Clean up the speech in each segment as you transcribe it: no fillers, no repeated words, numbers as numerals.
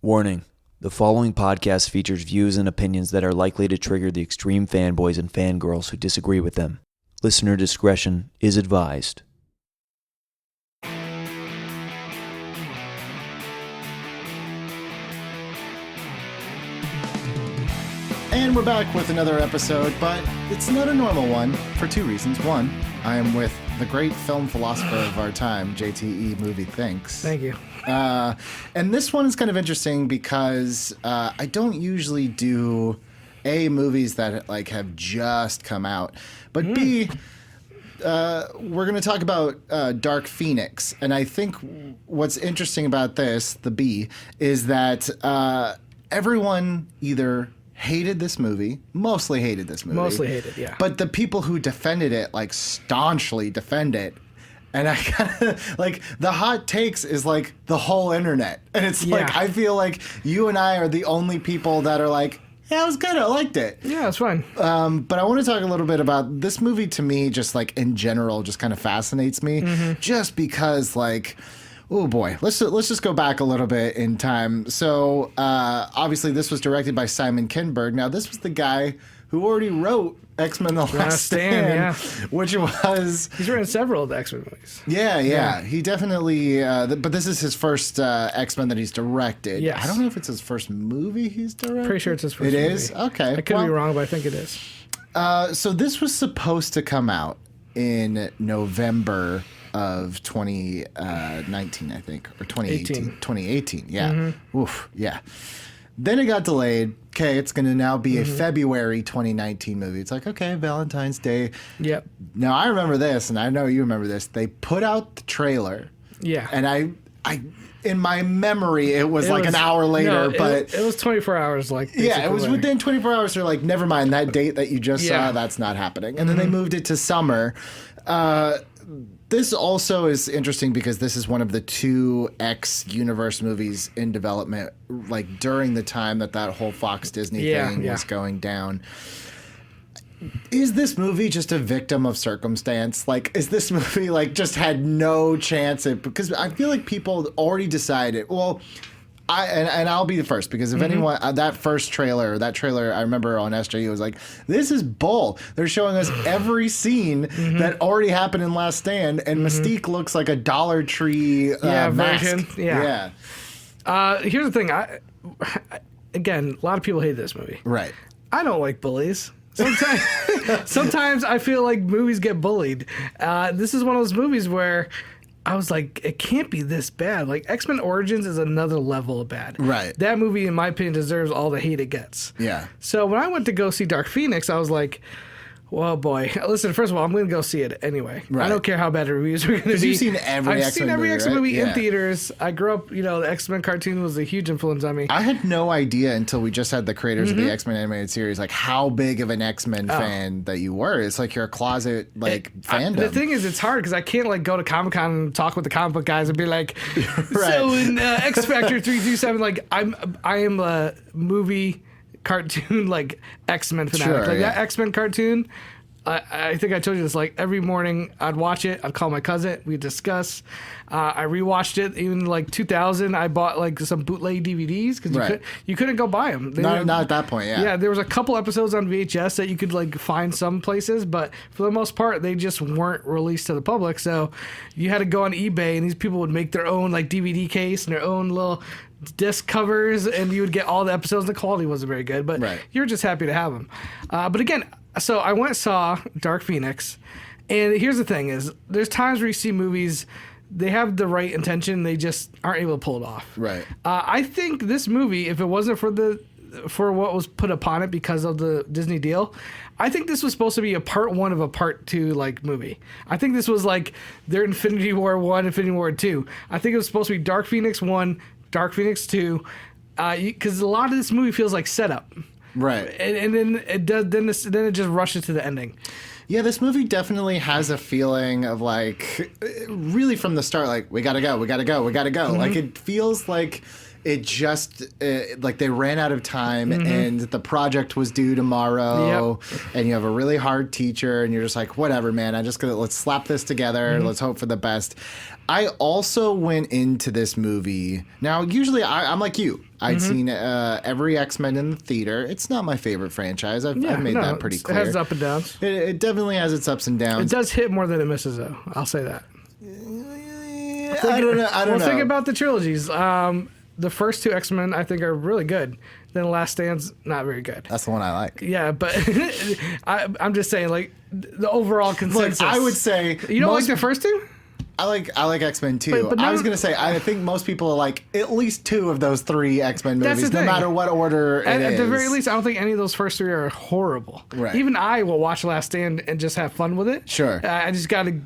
Warning. The following podcast features views and opinions that are likely to trigger the extreme fanboys and fangirls who disagree with them. Listener discretion is advised. And we're back with another episode, but it's not a normal one for two reasons. One, I am with the great film philosopher of our time, JTE Movie Thinks. Thank you. And this one is kind of interesting because I don't usually do movies that like have just come out, but B, we're going to talk about Dark Phoenix. And I think what's interesting about this, the B, is that everyone either mostly hated this movie. Mostly hated, yeah. But the people who defended it, like, staunchly defend it. And I kind of, like, the hot takes is, like, the whole internet. And it's like, I feel like you and I are the only people that are like, yeah, it was good. I liked it. Yeah, it's fine. But I want to talk a little bit about this movie. To me, just, like, in general, just kind of fascinates me. Mm-hmm. Just because, like... Oh boy, let's just go back a little bit in time. So obviously this was directed by Simon Kinberg. Now this was the guy who already wrote X-Men: The Last Stand, which was... He's written several of the X-Men movies. Yeah. He definitely... but this is his first X-Men that he's directed. Yes. I don't know if it's his first movie he's directed. Pretty sure it's his first movie. It is? Okay. I could be wrong, but I think it is. So this was supposed to come out in November of 2019, I think, or 2018. 2018, yeah. Mm-hmm. Oof, yeah. Then it got delayed. Okay, it's going to now be a February 2019 movie. It's like, okay, Valentine's Day. Yep. Now, I remember this, and I know you remember this. They put out the trailer. Yeah. And I in my memory, it was like an hour later, but... It was 24 hours, like... Yeah, it was within 24 hours. They're like, never mind, that date that you just saw, that's not happening. And then they moved it to summer. This also is interesting because this is one of the two X universe movies in development, like during the time that whole Fox Disney thing was going down. Is this movie just a victim of circumstance? Like, is this movie like just had no chance at, because I feel like people already decided, well, I'll be the first, because if anyone, that trailer, I remember on SJU was like, this is bull. They're showing us every scene that already happened in Last Stand, and Mystique looks like a Dollar Tree mask. Version. Yeah. Here's the thing. Again, a lot of people hate this movie. Right. I don't like bullies. Sometimes I feel like movies get bullied. This is one of those movies where I was like, it can't be this bad. Like, X-Men Origins is another level of bad. Right. That movie, in my opinion, deserves all the hate it gets. Yeah. So when I went to go see Dark Phoenix, I was like, well, boy. Listen, first of all, I'm going to go see it anyway. Right. I don't care how bad the reviews are going to be. Because you've seen every X-Men movie in theaters. I grew up, the X-Men cartoon was a huge influence on me. I had no idea until we just had the creators of the X-Men animated series, like how big of an X-Men fan that you were. It's like you're a closet, fandom. The thing is, it's hard because I can't, go to Comic-Con and talk with the comic book guys and be like, so in X Factor 327, I am a movie... cartoon X-Men fanatic. That X-Men cartoon, I think I told you this, every morning I'd watch it, I'd call my cousin, we'd discuss. I rewatched it even 2000. I bought some bootleg DVDs because you couldn't go buy them. Not at that point. Yeah, there was a couple episodes on VHS that you could find some places, but for the most part they just weren't released to the public, so you had to go on eBay and these people would make their own DVD case and their own little disc covers, and you would get all the episodes. The quality wasn't very good, but you're just happy to have them. But again, so I went and saw Dark Phoenix, and here's the thing is, there's times where you see movies, they have the right intention, they just aren't able to pull it off. Right. I think this movie, if it wasn't for what was put upon it because of the Disney deal, I think this was supposed to be a part one of a part two movie. I think this was their Infinity War 1, Infinity War 2. I think it was supposed to be Dark Phoenix 1, Dark Phoenix 2, because a lot of this movie feels like setup. Right. And then it does. Then it just rushes to the ending. Yeah, this movie definitely has a feeling of really from the start, we gotta go. Mm-hmm. It feels like it just like they ran out of time and the project was due tomorrow and you have a really hard teacher and you're just like, whatever, man, let's slap this together. Let's hope for the best. I also went into this movie. Now, usually I'm like you. I'd seen every X-Men in the theater. It's not my favorite franchise. I've made that pretty clear. It has ups and downs. It definitely has its ups and downs. It does hit more than it misses, though. I'll say that. I don't know. Think about the trilogies. The first two X-Men, I think, are really good. Then Last Stand's not very good. That's the one I like. Yeah, but I'm just saying, like, the overall consensus. Look, I would say... You don't like the first two? I like X-Men too. But I was going to say, I think most people like at least 2 of those 3 X-Men movies, no matter what order it is. At the very least, I don't think any of those first 3 are horrible. Right. Even I will watch Last Stand and just have fun with it. Sure. I just got to,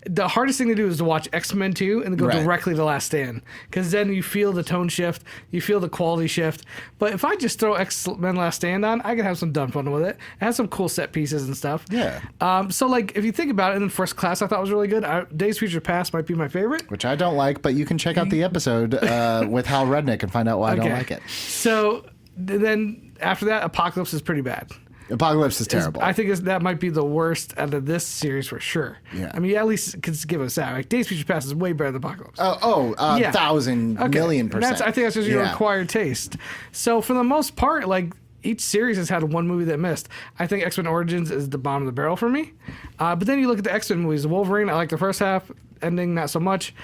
the hardest thing to do is to watch X-Men 2 and then go directly to Last Stand. Because then you feel the tone shift, you feel the quality shift. But if I just throw X-Men Last Stand on, I can have some dumb fun with it. It has some cool set pieces and stuff. Yeah. So, like, if you think about it, and then First Class I thought was really good. Days of Future Past might be my favorite. Which I don't like, but you can check out the episode with Hal Rudnick and find out why I don't like it. So then after that, Apocalypse is pretty bad. Apocalypse is terrible. I think that might be the worst out of this series for sure. Yeah. I mean, at least could give us that. Like, Days of Future Past is way better than Apocalypse. 1,000,000%. I think that's just your acquired taste. So for the most part, like, each series has had one movie that missed. I think X-Men Origins is the bottom of the barrel for me. But then you look at the X-Men movies. Wolverine, I like the first half. Ending, not so much.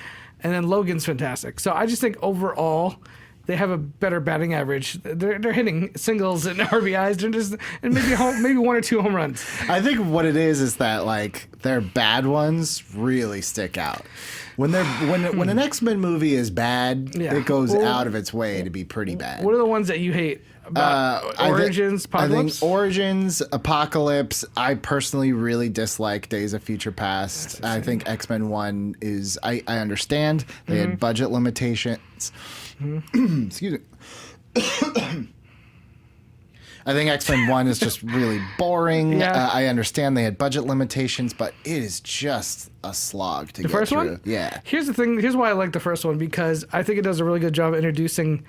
And then Logan's fantastic. So I just think overall, they have a better batting average. They're hitting singles and RBIs. And maybe 1 or 2 home runs. I think what it is that like their bad ones really stick out. When an X-Men movie is bad, it goes out of its way to be pretty bad. What are the ones that you hate? Origins, Apocalypse? I think Origins, Apocalypse. I personally really dislike Days of Future Past. I think X-Men 1 is... I understand. They had budget limitations. Excuse me. I think X-Men 1 is just really boring. Yeah. I understand they had budget limitations, but it is just a slog to get through. The first one? Yeah. Here's the thing. Here's why I like the first one, because I think it does a really good job of introducing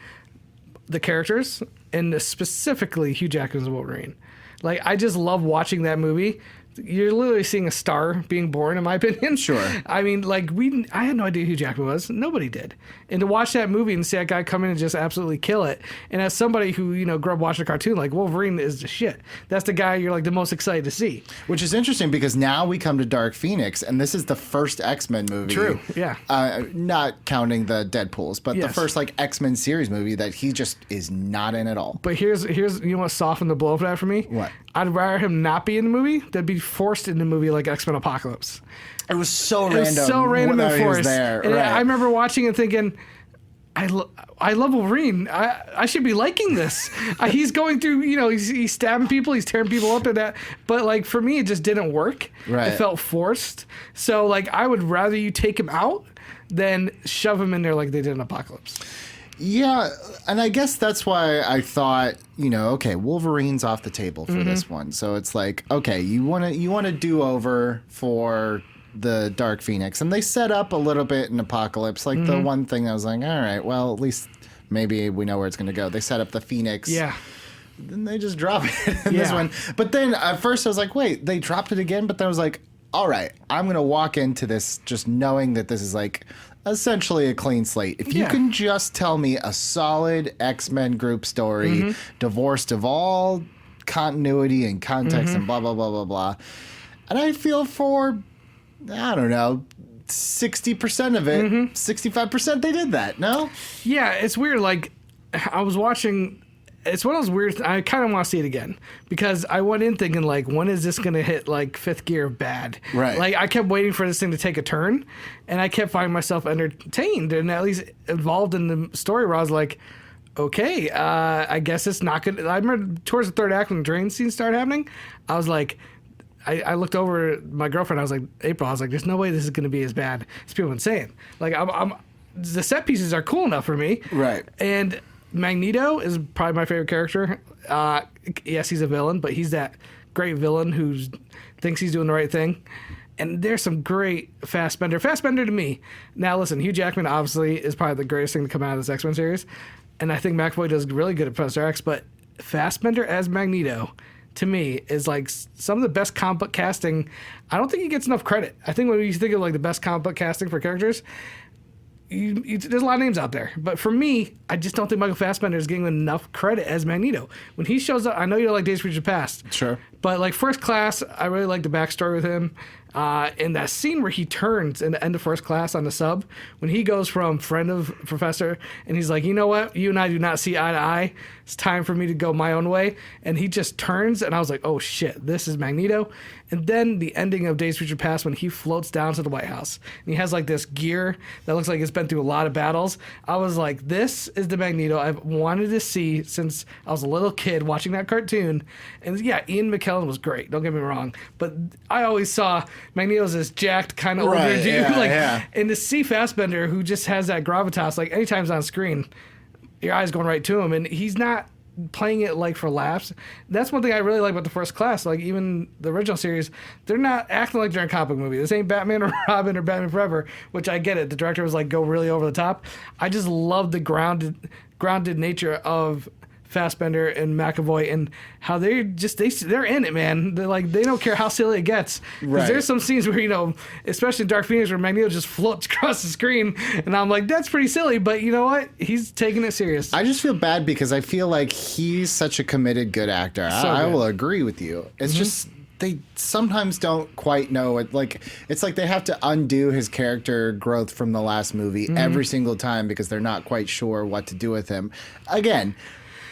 the characters, and specifically Hugh Jackman's Wolverine. Like, I just love watching that movie. You're literally seeing a star being born, in my opinion. Sure. I mean, like, I had no idea who Jackman was. Nobody did. And to watch that movie and see that guy come in and just absolutely kill it. And as somebody who, grew up watching a cartoon, like, Wolverine is the shit. That's the guy you're, like, the most excited to see. Which is interesting because now we come to Dark Phoenix, and this is the first X-Men movie. True, yeah. Not counting the Deadpools, but the first, like, X-Men series movie that he just is not in at all. But here's what softened the blow for that for me? What? I'd rather him not be in the movie than be forced in the movie like X-Men Apocalypse. It was so random. It was so random and forced. There. And right. I remember watching and thinking, I love Wolverine. I should be liking this. He's going through, he's stabbing people, he's tearing people up and that. But, like, for me, it just didn't work. Right. It felt forced. So, like, I would rather you take him out than shove him in there like they did in Apocalypse. Yeah, and I guess that's why I thought, okay, Wolverine's off the table for this one. So it's like, okay, you want to do over for the Dark Phoenix, and they set up a little bit in Apocalypse. Like the one thing I was like, all right, well, at least maybe we know where it's going to go. They set up the Phoenix. Yeah. Then they just drop it in this one. But then at first I was like, wait, they dropped it again? But then I was like, all right, I'm going to walk into this just knowing that this is like essentially a clean slate. If you can just tell me a solid X-Men group story, divorced of all continuity and context and blah, blah, blah, blah, blah. And I feel for, I don't know, 60% of it, 65% they did that, no? Yeah, it's weird. Like, I was watching... It's one of those weird... I kind of want to see it again. Because I went in thinking, like, when is this going to hit, like, fifth gear of bad? Right. Like, I kept waiting for this thing to take a turn. And I kept finding myself entertained and at least involved in the story where I was like, okay, I guess it's not good. I remember towards the third act when the drain scene started happening, I was like... I looked over at my girlfriend. I was like, April, there's no way this is going to be as bad as people have been saying. Like, the set pieces are cool enough for me. Right. And... Magneto is probably my favorite character. Yes, he's a villain, but he's that great villain who thinks he's doing the right thing. And there's some great Fassbender. Fassbender to me. Now, listen, Hugh Jackman obviously is probably the greatest thing to come out of this X-Men series. And I think McAvoy does really good at Professor X. But Fassbender as Magneto, to me, is like some of the best comic book casting. I don't think he gets enough credit. I think when you think of like the best comic book casting for characters, there's a lot of names out there. But for me, I just don't think Michael Fassbender is getting enough credit as Magneto. When he shows up, I know you don't like Days of Future Past. Sure. But like First Class, I really like the backstory with him. And that scene where he turns in the end of First Class on the sub, when he goes from friend of Professor, and he's like, you know what? You and I do not see eye to eye. It's time for me to go my own way. And he just turns, and I was like, oh shit, this is Magneto. And then the ending of Days of Future Past when he floats down to the White House. And he has like this gear that looks like it's been through a lot of battles. I was like, this is the Magneto I've wanted to see since I was a little kid watching that cartoon. And yeah, Ian McKellen was great, don't get me wrong. But I always saw Magneto as this jacked kind of older dude. Yeah. And to see Fassbender, who just has that gravitas, like anytime he's on screen, your eyes going right to him. And he's not playing it like for laughs. That's one thing I really like about the First Class. Like even the original series, they're not acting like they're in a comic book movie. This ain't Batman or Robin or Batman Forever, which I get it. The director was like, go really over the top. I just love the grounded nature of Fassbender and McAvoy and how they're in it, man. They're like, they don't care how silly it gets. Because there's some scenes where, you know, especially in Dark Phoenix, where Magneto just floats across the screen, and I'm like, that's pretty silly, but you know what? He's taking it serious. I just feel bad because I feel like he's such a committed good actor. I will agree with you. It's just they sometimes don't quite know it. Like it's like they have to undo his character growth from the last movie every single time because they're not quite sure what to do with him. Again,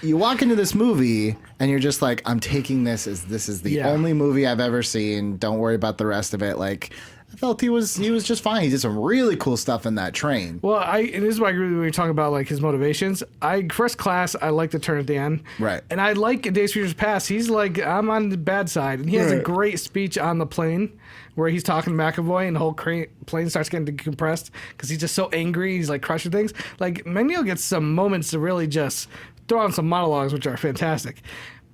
you walk into this movie and you're just like, I'm taking this as this is the only movie I've ever seen. Don't worry about the rest of it. Like, I felt he was just fine. He did some really cool stuff in that train. Well, and this is why I agree when you talk about like his motivations. First Class, I like the turn at the end. Right. And I like Days of Future Past. He's like, I'm on the bad side. And he has a great speech on the plane where he's talking to McAvoy and the whole plane starts getting decompressed because he's just so angry. He's like crushing things. Like Magneto gets some moments to really just throw on some monologues, which are fantastic.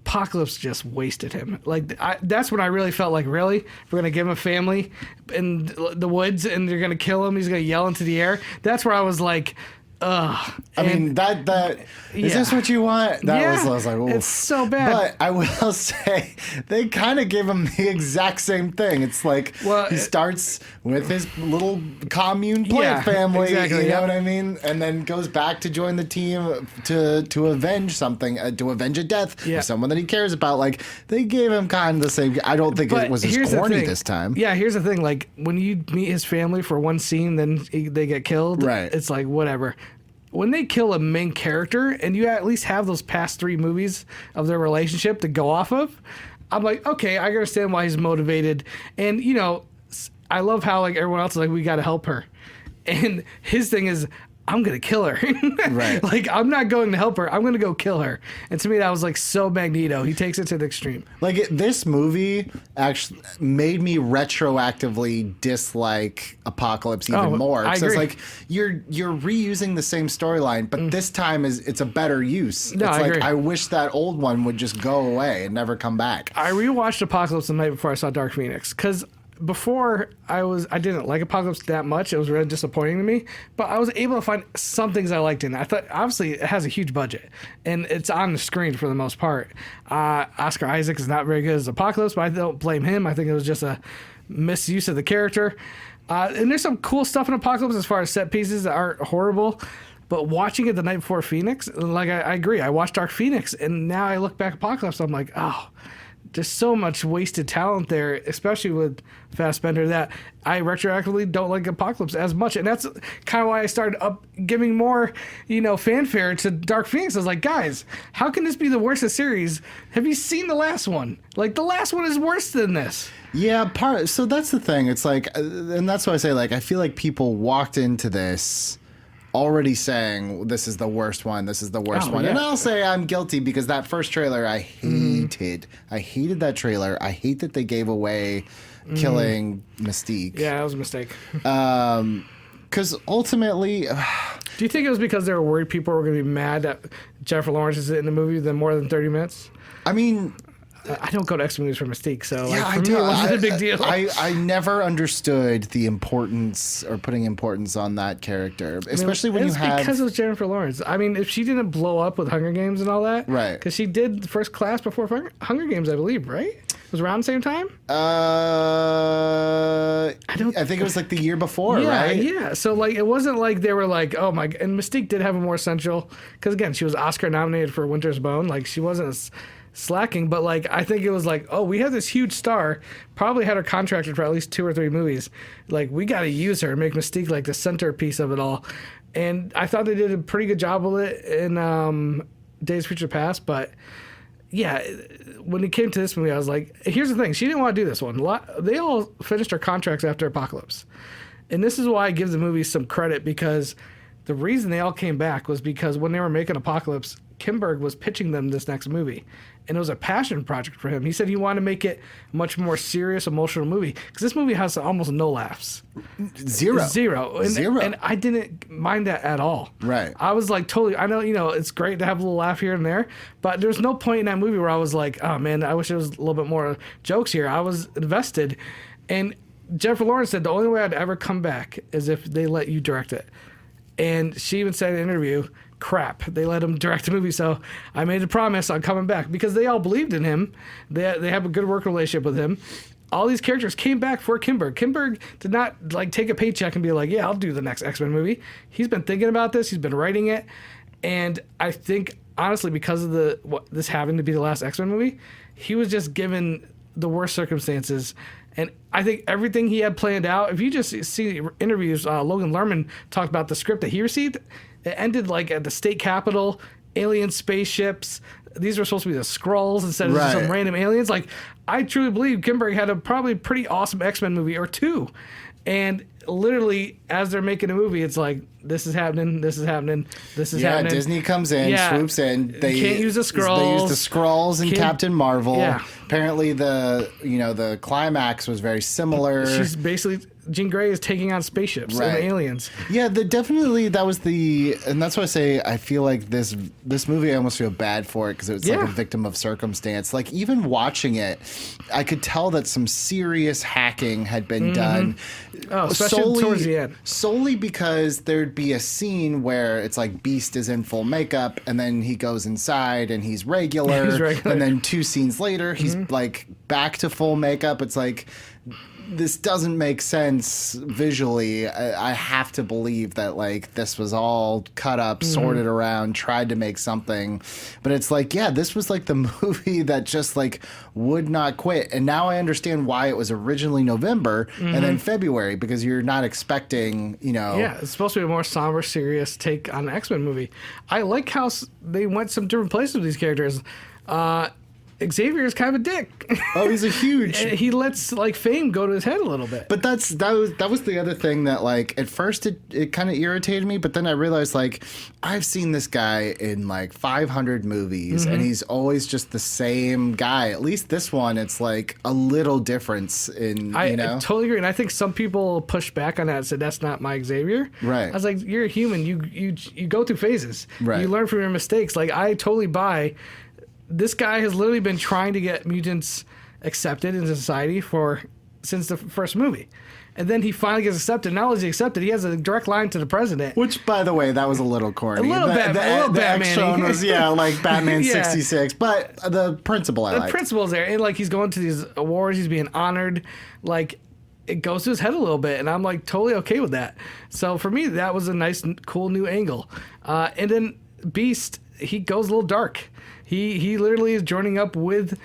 Apocalypse just wasted him. Like that's when I really felt like, really, we're gonna give him a family in the woods and they're gonna kill him. He's gonna yell into the air. That's where I was like, ugh. I mean, that is this what you want? I was like, ooh. It's so bad. But I will say, they kind of give him the exact same thing. It's like he starts with his little commune plant family, exactly, you know what I mean? And then goes back to join the team to avenge something, to avenge a death of someone that he cares about. Like, they gave him kind of the same. I don't think it was as corny this time. Yeah, here's the thing. Like, when you meet his family for one scene, then they get killed. Right. It's like, whatever. When they kill a main character and you at least have those past 3 movies of their relationship to go off of, I'm like, okay, I understand why he's motivated. And, you know, I love how like everyone else is like, we got to help her. And his thing is, I'm going to kill her. Right. Like, I'm not going to help her. I'm going to go kill her. And to me, that was like so Magneto. He takes it to the extreme. Like, this movie actually made me retroactively dislike Apocalypse even more. I agree. It's like, you're reusing the same storyline, but this time it's a better use. No, it's I like, agree. I wish that old one would just go away and never come back. I rewatched Apocalypse the night before I saw Dark Phoenix because before I didn't like Apocalypse that much. It was really disappointing to me, but I was able to find some things I liked in it. I thought obviously it has a huge budget and it's on the screen for the most part. Oscar Isaac is not very good as Apocalypse, but I don't blame him. I think it was just a misuse of the character. And there's some cool stuff in Apocalypse as far as set pieces that aren't horrible. But watching it the night before Phoenix, like I agree. I watched Dark Phoenix, and now I look back at Apocalypse, I'm like, oh, there's so much wasted talent there, especially with Fassbender, that I retroactively don't like Apocalypse as much. And that's kind of why I started giving more, fanfare to Dark Phoenix. I was like, guys, how can this be the worst of the series? Have you seen the last one? Like, the last one is worse than this. Yeah, so that's the thing. It's like, and that's why I say, like, I feel like people walked into this already saying, this is the worst one, this is the worst one. Yeah. And I'll say I'm guilty because that first trailer I hated. I hated that trailer. I hate that they gave away killing Mystique. Yeah, that was a mistake. Because ultimately... Do you think it was because they were worried people were going to be mad that Jennifer Lawrence is in the movie more than 30 minutes? I mean... I don't go to X-Men movies for Mystique, so Yeah, like, for me, it wasn't a big deal. I never understood the importance or putting importance on that character, especially when you have... because it was Jennifer Lawrence. I mean, if she didn't blow up with Hunger Games and all that, right? Because she did First Class before Hunger Games, I believe, right? It was around the same time. I think it was like the year before, right? Yeah. So like, it wasn't like they were like, oh my. And Mystique did have a more essential, because again, she was Oscar nominated for Winter's Bone. Like, she wasn't slacking, but like, I think it was like, oh, we have this huge star, probably had her contracted for at least 2 or 3 movies. Like, we got to use her and make Mystique like the centerpiece of it all. And I thought they did a pretty good job with it in Days of Future Past, but yeah, when it came to this movie, I was like, here's the thing. She didn't want to do this one. They all finished their contracts after Apocalypse. And this is why I give the movie some credit, because the reason they all came back was because when they were making Apocalypse, Kinberg was pitching them this next movie. And it was a passion project for him. He said he wanted to make it a much more serious, emotional movie. Because this movie has almost no laughs. Zero. And I didn't mind that at all. Right. I was like, totally, I know, it's great to have a little laugh here and there, but there's no point in that movie where I was like, oh man, I wish there was a little bit more jokes here. I was invested. And Jennifer Lawrence said the only way I'd ever come back is if they let you direct it. And she even said in an interview, crap, they let him direct the movie, so I made a promise on coming back, because they all believed in him. They have a good working relationship with him. All these characters came back for Kinberg. Kinberg did not like take a paycheck and be like, yeah, I'll do the next X-Men movie. He's been thinking about this. He's been writing it. And I think, honestly, because of this having to be the last X-Men movie, he was just given the worst circumstances. And I think everything he had planned out, if you just see interviews, Logan Lerman talked about the script that he received. It ended like at the state capitol, alien spaceships. These were supposed to be the Skrulls instead of some random aliens. Like, I truly believe Kinberg had a probably pretty awesome X-Men movie or 2. And literally, as they're making a movie, it's like, this is happening, this is happening, this is happening. Yeah, Disney comes in, swoops in. They can't use the Skrulls. They use the Skrulls and Captain Marvel. Yeah. Apparently, the climax was very similar. She's basically, Jean Grey is taking on spaceships and aliens. Yeah, definitely that was and that's why I say I feel like this movie, I almost feel bad for it, because it was like a victim of circumstance. Like, even watching it, I could tell that some serious hacking had been done. Oh, especially towards the end. Solely because there'd be a scene where it's like Beast is in full makeup, and then he goes inside and he's regular. And then 2 scenes later, he's like back to full makeup. It's like, this doesn't make sense visually. I have to believe that like this was all cut up, sorted around, tried to make something. But it's like, yeah, this was like the movie that just like would not quit. And now I understand why it was originally November and then February, because you're not expecting, Yeah, it's supposed to be a more somber, serious take on an X-Men movie. I like how they went some different places with these characters. Xavier is kind of a dick. Oh, he's a huge. He lets like fame go to his head a little bit. But that was the other thing that like at first it kind of irritated me, but then I realized like I've seen this guy in like 500 movies and he's always just the same guy. At least this one, it's like a little difference in. I totally agree, and I think some people pushed back on that and said that's not my Xavier. Right. I was like, you're a human. You go through phases. Right. You learn from your mistakes. Like, I totally buy. This guy has literally been trying to get mutants accepted into society since the first movie. And then he finally gets accepted. Not only is he accepted, he has a direct line to the president. Which, by the way, that was a little corny. A little Batman. Was, like Batman 66. But the principle I like. The principle's there. And, like, he's going to these awards. He's being honored. Like, it goes to his head a little bit. And I'm, like, totally okay with that. So, for me, that was a nice, cool new angle. And then Beast, he goes a little dark. He literally is joining up with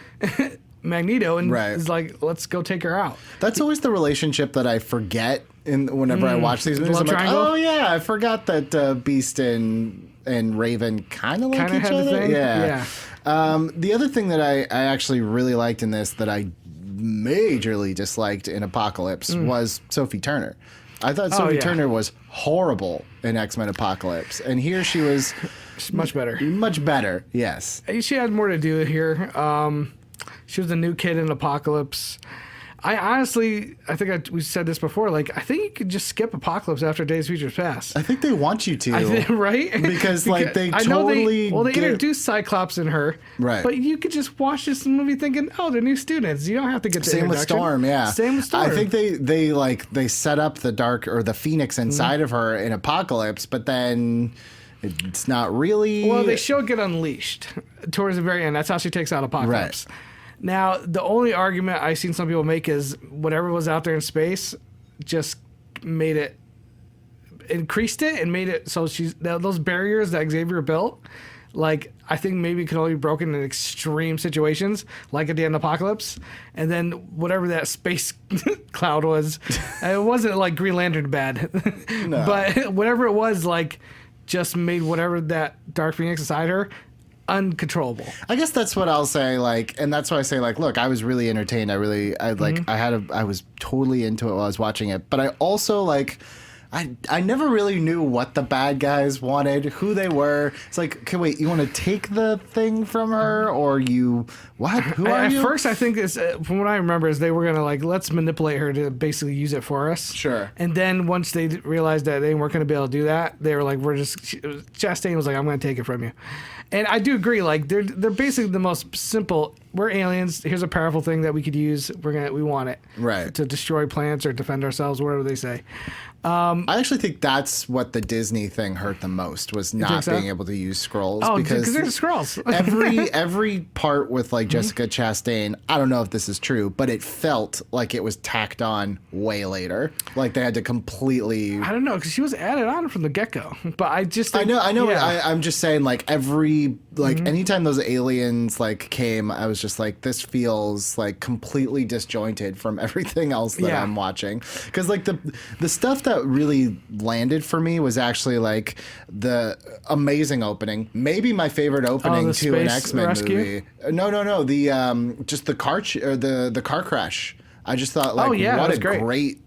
Magneto and is like, let's go take her out. That's always the relationship that I forget whenever I watch these movies. I'm like, oh yeah, I forgot that Beast and Raven kind of like each other. Yeah. The other thing that I actually really liked in this that I majorly disliked in Apocalypse was Sophie Turner. I thought Sophie Turner was horrible in X-Men Apocalypse, and here she was much better. Much better, yes. She had more to do here. She was the new kid in Apocalypse. I honestly, we said this before. Like, I think you could just skip Apocalypse after Days of Future Past. I think they want you to, right? Because like they introduced Cyclops in her, right? But you could just watch this movie thinking, oh, they're new students. You don't have to get the Same with Storm, yeah. Same with Storm. I think they set up the dark or the Phoenix inside of her in Apocalypse, but then it's not really. Well, they show Get Unleashed towards the very end. That's how she takes out Apocalypse. Right. Now, the only argument I've seen some people make is whatever was out there in space just increased it and made it so those barriers that Xavier built, like, I think maybe could only be broken in extreme situations, like at the end of Apocalypse. And then whatever that space cloud was, it wasn't like Green Lantern bad, no. But whatever it was, like, just made whatever that Dark Phoenix inside her uncontrollable. I guess that's what I'll say, like, and that's why I say, like, look, I was really entertained. I was totally into it while I was watching it. But I also, like, I never really knew what the bad guys wanted, who they were. It's like, okay, wait, you want to take the thing from her, or what? Who are you? At first, I think it's, from what I remember, is they were gonna, like, let's manipulate her to basically use it for us. Sure. And then once they realized that they weren't gonna be able to do that, they were like, Chastain was like, I'm gonna take it from you. And I do agree, like, they're basically the most simple. We're aliens. Here's a powerful thing that we could use. We want it, right, to destroy plants or defend ourselves, whatever they say. I actually think that's what the Disney thing hurt the most, was not being able to use Skrulls. Oh, because they're Skrulls. every part with, like, Jessica Chastain, I don't know if this is true, but it felt like it was tacked on way later. Like they had to completely. I don't know, because she was added on from the get-go. But I just think, I know. Yeah. I'm just saying, like, anytime those aliens, like, came, I was just like, this feels like completely disjointed from everything else that I'm watching. Because, like, the stuff that really landed for me was actually, like, the amazing opening. Maybe my favorite opening to an X-Men movie. No. Just the car crash. I just thought, like, what a great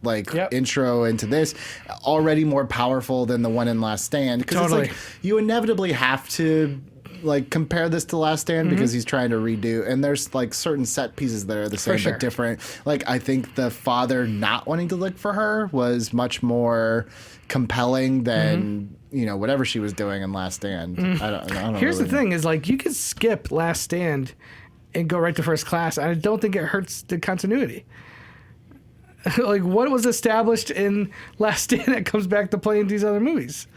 intro into this. Already more powerful than the one in Last Stand. Because it's like, you inevitably have to, like, compare this to Last Stand because he's trying to redo, and there's, like, certain set pieces that are the same but different. Like, I think the father not wanting to look for her was much more compelling than whatever she was doing in Last Stand. I don't Here's the thing: is, like, you could skip Last Stand and go right to First Class. I don't think it hurts the continuity. Like, what was established in Last Stand that comes back to play in these other movies?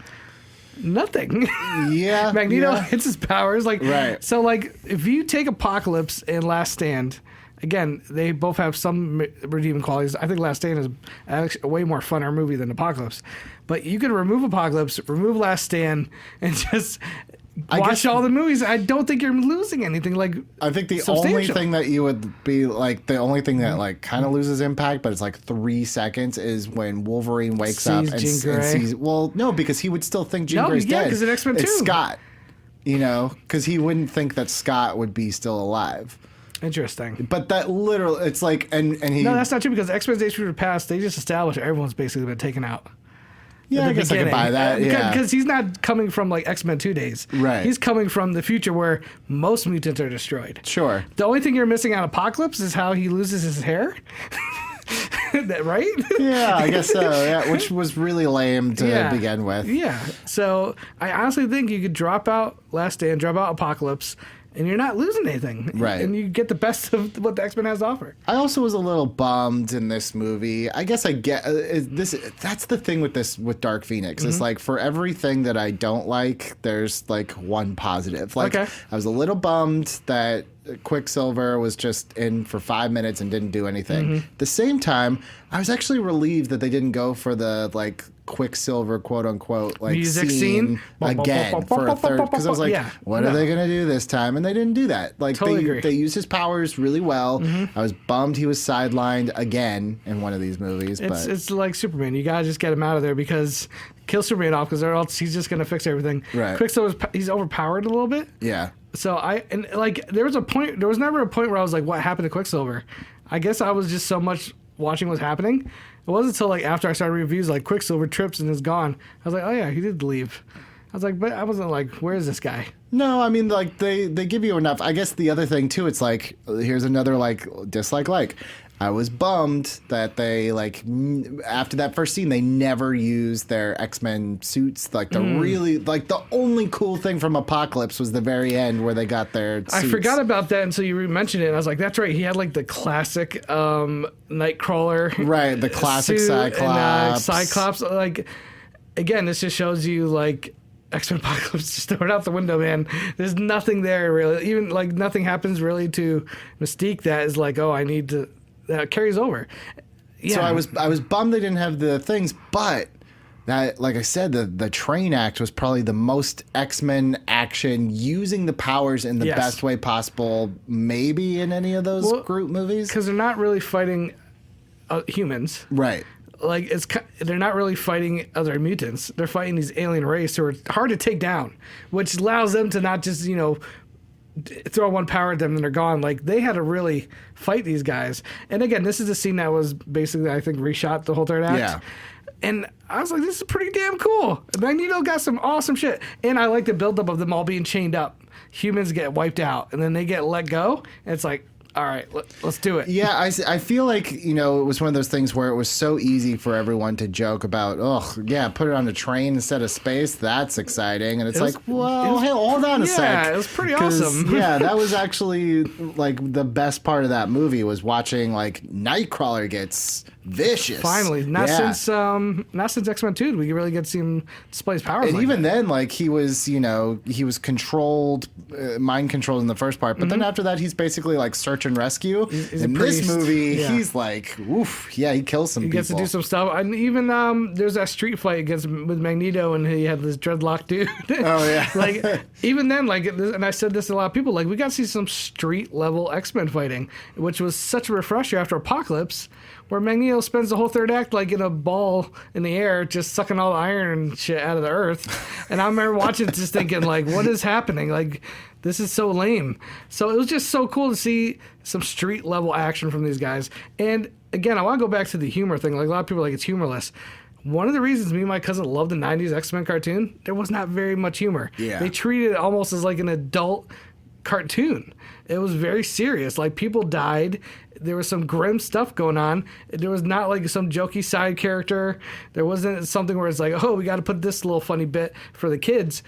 Nothing. Yeah. Magneto hits his powers. Like, right. So, like, if you take Apocalypse and Last Stand, again, they both have some redeeming qualities. I think Last Stand is actually a way more funner movie than Apocalypse. But you could remove Apocalypse, remove Last Stand, and just watch all the movies. I don't think you're losing anything. Like, I think the only thing that you would be like, the only thing that, like, kind of loses impact, but it's like 3 seconds, is when Wolverine wakes up and sees. Well, no, because he would still think Jean Grey's dead. Yeah, because in X-Men 2. It's Scott. Because he wouldn't think that Scott would be still alive. Interesting. But that literally, it's like, and he. No, that's not true, because X-Men Days of Future Past, they just established everyone's basically been taken out. Yeah, I guess I could buy that. Yeah, because he's not coming from, like, X-Men 2 days. Right. He's coming from the future where most mutants are destroyed. Sure. The only thing you're missing on Apocalypse is how he loses his hair. Right? Yeah, I guess so. Yeah, which was really lame to begin with. Yeah. So I honestly think you could drop out Last Stand, drop out Apocalypse, and you're not losing anything. Right. And you get the best of what the X-Men has to offer. I also was a little bummed in this movie. I guess I get this. That's the thing with Dark Phoenix. It's like, for everything that I don't like, there's, like, one positive. Like, I was a little bummed that Quicksilver was just in for 5 minutes and didn't do anything. At the same time, I was actually relieved that they didn't go for the, like, Quicksilver, quote unquote, like, music scene again for a third, because I was like, what are they gonna do this time? And they didn't do that. Like, they used his powers really well. I was bummed he was sidelined again in one of these movies. It's like Superman. You gotta just get him out of there, because kill Superman off, because he's just gonna fix everything. Right. Quicksilver, he's overpowered a little bit. Yeah. So there was never a point where I was like, what happened to Quicksilver? I guess I was just so much watching what's happening. It wasn't until, like, after I started reviews, like, Quicksilver trips and is gone. I was like, oh yeah, he did leave. I was like, but I wasn't like, where is this guy? No, I mean, like, they give you enough. I guess the other thing, too, it's like, here's another, like, dislike. I was bummed that they, like, after that first scene, they never used their X-Men suits. Like, the only cool thing from Apocalypse was the very end where they got their suits. I forgot about that until you mentioned it. And I was like, that's right. He had, like, the classic Nightcrawler. Right, the classic suit Cyclops. And, Cyclops. Like, again, this just shows you, like, X-Men Apocalypse, just throw it out the window, man. There's nothing there, really. Even, like, nothing happens really to Mystique that is like, oh, I need to... That carries over. Yeah. So I was bummed they didn't have the things, but that, like I said, the train act was probably the most X-Men action using the powers in the best way possible, maybe in any of those group movies. Because they're not really fighting humans. Right. Like, they're not really fighting other mutants. They're fighting these alien race who are hard to take down, which allows them to not just, throw one power at them and they're gone. Like, they had to really fight these guys. And again, this is a scene that was basically, I think, reshot the whole third act. Yeah. And I was like, this is pretty damn cool. Magneto got some awesome shit. And I like the buildup of them all being chained up. Humans get wiped out and then they get let go. And it's like, all right, let's do it. Yeah, I feel like, it was one of those things where it was so easy for everyone to joke about, put it on a train instead of space. That's exciting. And it's hey, hold on a sec. Yeah, it was pretty awesome. Yeah, that was actually, like, the best part of that movie was watching, like, Nightcrawler gets vicious. Finally. Not since X-Men 2 did we really get to see him display his powers. And like even that. then, like, he was, he was controlled, mind controlled in the first part. But then after that, he's basically, like, search and rescue. In this movie, he's like, oof, he kills some people. He gets to do some stuff. And even there's that street fight with Magneto, and he had this dreadlock dude. Oh, yeah. Like, even then, like, and I said this to a lot of people, like, we got to see some street level X-Men fighting, which was such a refresher after Apocalypse, where Magneto spends the whole third act like in a ball in the air, just sucking all the iron and shit out of the earth. And I remember watching it just thinking, like, what is happening? Like, this is so lame. So it was just so cool to see some street level action from these guys. And again, I want to go back to the humor thing. Like, a lot of people are like, it's humorless. One of the reasons me and my cousin loved the 90s X-Men cartoon, there was not very much humor. Yeah. They treated it almost as like an adult cartoon. It was very serious. Like, people died. There was some grim stuff going on. There was not like some jokey side character. There wasn't something where it's like, oh, we got to put this little funny bit for the kids.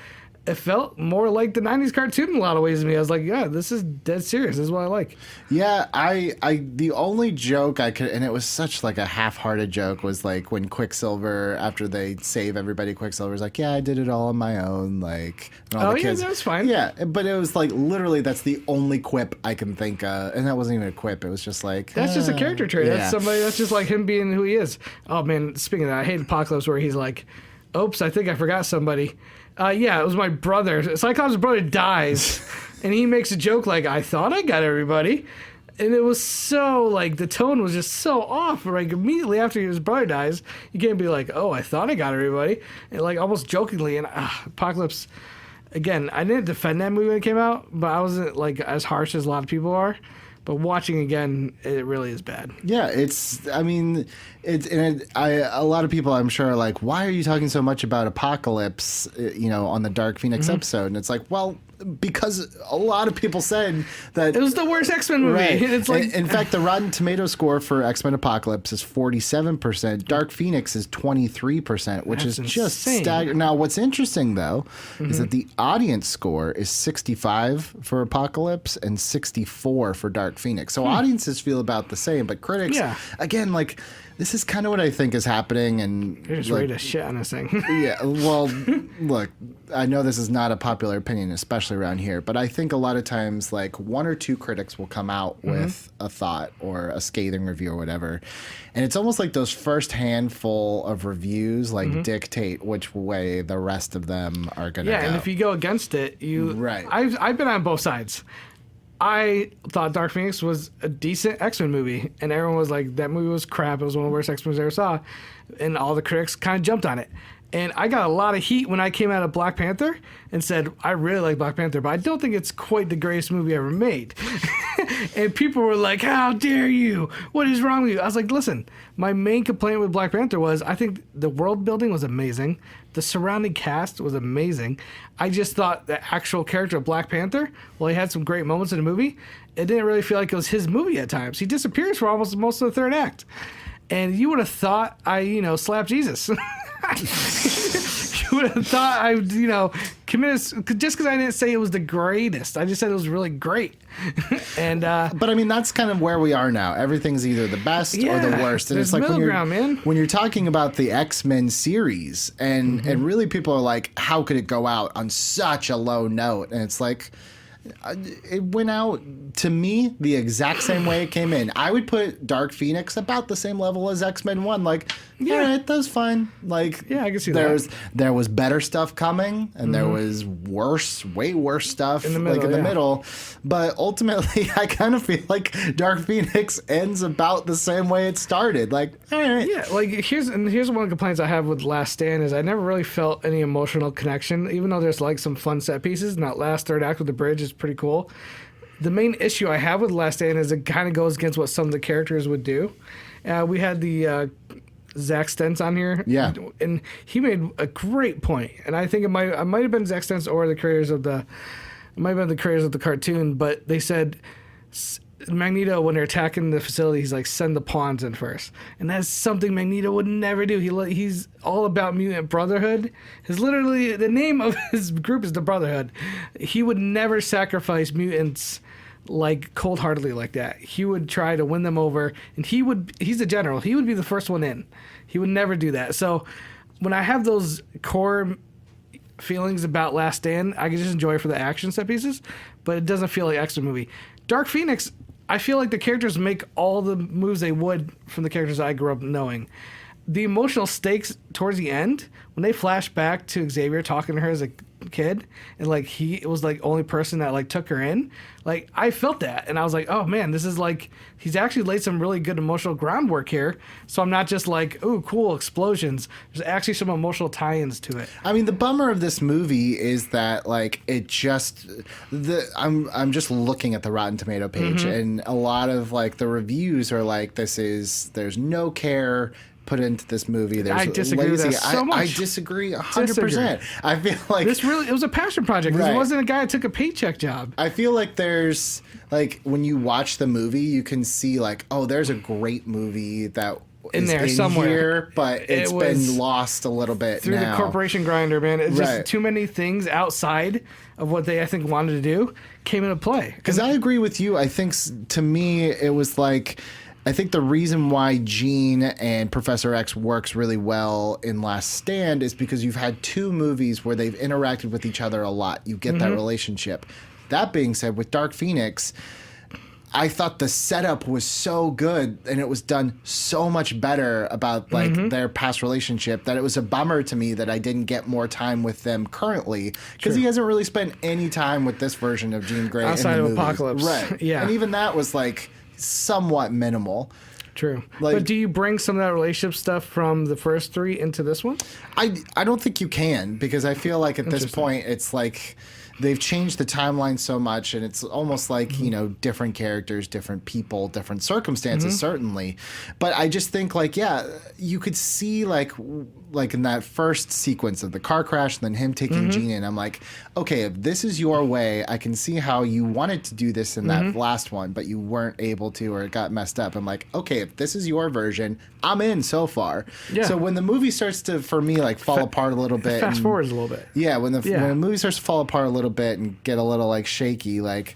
It felt more like the 90s cartoon in a lot of ways to me. I was like, yeah, this is dead serious. This is what I like. Yeah, the only joke I could, and it was such like a half-hearted joke, was like when Quicksilver, after they save everybody, Quicksilver's like, yeah, I did it all on my own. Like, and all the kids. Yeah, that's fine. Yeah, but it was like literally that's the only quip I can think of. And that wasn't even a quip. It was just like, that's just a character trait. Yeah. That's just like him being who he is. Oh, man, speaking of that, I hate Apocalypse where he's like, oops, I think I forgot somebody. Yeah, it was my brother. Cyclops' brother dies, and he makes a joke like, I thought I got everybody. And it was so, like, the tone was just so off. Like, immediately after his brother dies, you can't be like, oh, I thought I got everybody. And, like, almost jokingly. And Apocalypse, again, I didn't defend that movie when it came out, but I wasn't, like, as harsh as a lot of people are. But watching again, it really is bad. Yeah, a lot of people I'm sure are like, why are you talking so much about Apocalypse, on the Dark Phoenix episode? And it's like, well, because a lot of people said that it was the worst X-Men movie. Right. It's like, in fact, the Rotten Tomato score for X-Men Apocalypse is 47%. Dark Phoenix is 23%, which is just staggering. Now, what's interesting though is that the audience score is 65 for Apocalypse and 64 for Dark Phoenix. So audiences feel about the same, but critics, again, like, this is kind of what I think is happening, and you're just ready to shit on this thing. Yeah, well, look, I know this is not a popular opinion, especially around here, but I think a lot of times, like, one or two critics will come out with a thought or a scathing review or whatever, and it's almost like those first handful of reviews, like, dictate which way the rest of them are going to go. Yeah, and if you go against it, Right. I've been on both sides. I thought Dark Phoenix was a decent X-Men movie, and everyone was like, that movie was crap. It was one of the worst X-Men I ever saw. And all the critics kind of jumped on it. And I got a lot of heat when I came out of Black Panther and said, I really like Black Panther, but I don't think it's quite the greatest movie ever made. And people were like, how dare you? What is wrong with you? I was like, listen, my main complaint with Black Panther was I think the world building was amazing. The surrounding cast was amazing. I just thought the actual character of Black Panther, while he had some great moments in the movie, it didn't really feel like it was his movie at times. He disappears for almost most of the third act. And you would have thought I, slapped Jesus. You would have thought I, committed, just because I didn't say it was the greatest. I just said it was really great. And but I mean, that's kind of where we are now. Everything's either the best or the worst. And there's it's like middle ground, man. When you're talking about the X-Men series, and really people are like, how could it go out on such a low note? And it's like, it went out to me the exact same way it came in. I would put Dark Phoenix about the same level as X-Men 1. Like, all right, that was fine. Like, yeah, I can see there was better stuff coming, and there was way worse stuff in the middle. But ultimately, I kind of feel like Dark Phoenix ends about the same way it started. Like, all right. Yeah, like here's one of the complaints I have with Last Stand is I never really felt any emotional connection, even though there's like some fun set pieces. And that last third act with the bridge is pretty cool. The main issue I have with Last Stand is it kind of goes against what some of the characters would do. We had the Zach Stentz on here, and he made a great point. And I think it might have been Zach Stentz or the creators of the cartoon, but they said Magneto, when they're attacking the facility, he's like, send the pawns in first. And that's something Magneto would never do. He's all about mutant brotherhood. The name of his group is the Brotherhood. He would never sacrifice mutants like cold-heartedly like that. He would try to win them over, and he's a general. He would be the first one in. He would never do that. So when I have those core feelings about Last Stand, I can just enjoy it for the action set pieces, but it doesn't feel like an X-Men movie. Dark Phoenix, I feel like the characters make all the moves they would from the characters I grew up knowing. The emotional stakes towards the end, when they flash back to Xavier talking to her as a kid, and like it was like only person that like took her in, like I felt that, and I was like, oh man, this is like he's actually laid some really good emotional groundwork here. So I'm not just like, ooh, cool explosions. There's actually some emotional tie-ins to it. I mean, the bummer of this movie is that like it just I'm just looking at the Rotten Tomato page, and a lot of like the reviews are like, there's no care put into this movie. There's I disagree with that so much. I disagree 100%. I feel like it was a passion project. Right. It wasn't a guy that took a paycheck job. I feel like there's like when you watch the movie, you can see like, oh, there's a great movie that in there somewhere here, but it's been lost a little bit through the corporation grinder, man. It's just too many things outside of what they I think wanted to do came into play. Because I agree with you. I think to me it was like, I think the reason why Jean and Professor X works really well in Last Stand is because you've had two movies where they've interacted with each other a lot. You get that relationship. That being said, with Dark Phoenix, I thought the setup was so good and it was done so much better about like their past relationship that it was a bummer to me that I didn't get more time with them currently, because he hasn't really spent any time with this version of Jean Grey outside in the of Apocalypse. Right. Yeah. And even that was like somewhat minimal. True. But do you bring some of that relationship stuff from the first three into this one? I don't think you can, because I feel like at this point it's like they've changed the timeline so much, and it's almost like, different characters, different people, different circumstances, certainly. But I just think like, you could see like in that first sequence of the car crash and then him taking Jean in, I'm like, okay, if this is your way, I can see how you wanted to do this in that last one, but you weren't able to, or it got messed up. I'm like, okay, if this is your version, I'm in so far. Yeah. So when the movie starts to, for me, like fall apart a little bit. Fast forwards a little bit. Yeah, when the movie starts to fall apart a little bit and get a little like shaky, like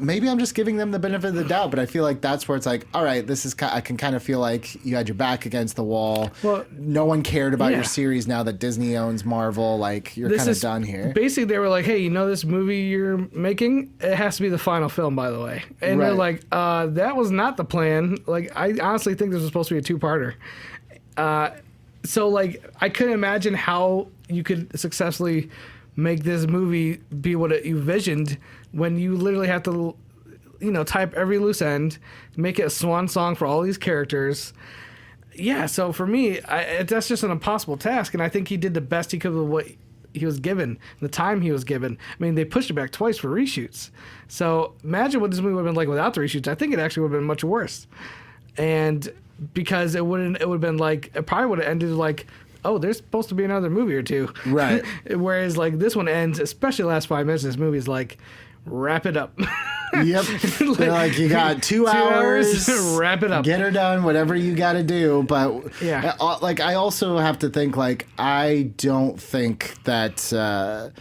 maybe I'm just giving them the benefit of the doubt, but I feel like that's where it's like, all right, this is I can kind of feel like you had your back against the wall. Well, no one cared about your series now that Disney owns Marvel. Like, you're kind of done here. Basically, they were like, hey, this movie you're making, it has to be the final film, by the way. And they're like, that was not the plan. Like, I honestly think this was supposed to be a two-parter. So, like, I couldn't imagine how you could successfully make this movie be what you visioned when you literally have to, type every loose end, make it a swan song for all these characters. yeah, so for me, that's just an impossible task, and I think he did the best he could with what he was given, the time he was given. I mean, they pushed it back twice for reshoots. So imagine what this movie would have been like without the reshoots. I think it actually would have been much worse. And because it would have been like, it probably would have ended like, oh, there's supposed to be another movie or two. Right. Whereas like this one ends, especially the last 5 minutes of this movie is like, wrap it up. Yep. Like you got 2 hours. Wrap it up. Get her done, whatever you got to do. But yeah, like I also have to think like I don't think like the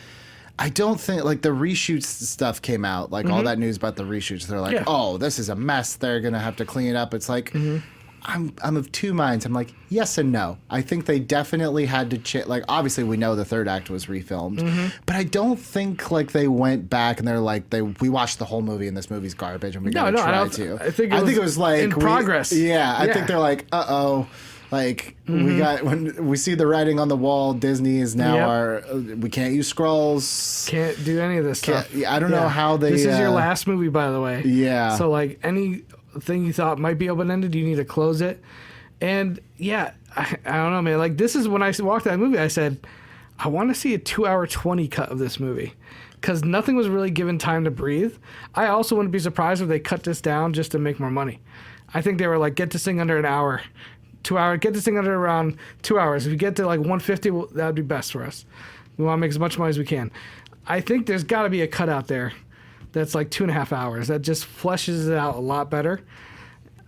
reshoots stuff came out, like all that news about the reshoots. They're like, oh, this is a mess. They're gonna have to clean it up. It's like. I'm of two minds. I'm like, yes and no. I think they definitely had to like, obviously we know the third act was refilmed, but I don't think like they went back and they're like, we watched the whole movie and this movie's garbage and we gotta try to. I think it was like in progress. I think they're like, like we got, when we see the writing on the wall, Disney is now we can't use scrolls. Can't do any of this stuff. I don't know how they. This is your last movie, by the way. Yeah. So like any thing you thought might be open-ended, you need to close it. And I don't know, man. Like this is when I walked that movie, I said, I want to see a 2-hour 20 cut of this movie. Because nothing was really given time to breathe. I also wouldn't be surprised if they cut this down just to make more money. I think they were like, get this thing under an hour. 2 hours, get this thing under around 2 hours. If you get to like 150, that would be best for us. We want to make as much money as we can. I think there's got to be a cut out there that's like 2.5 hours. That just fleshes it out a lot better.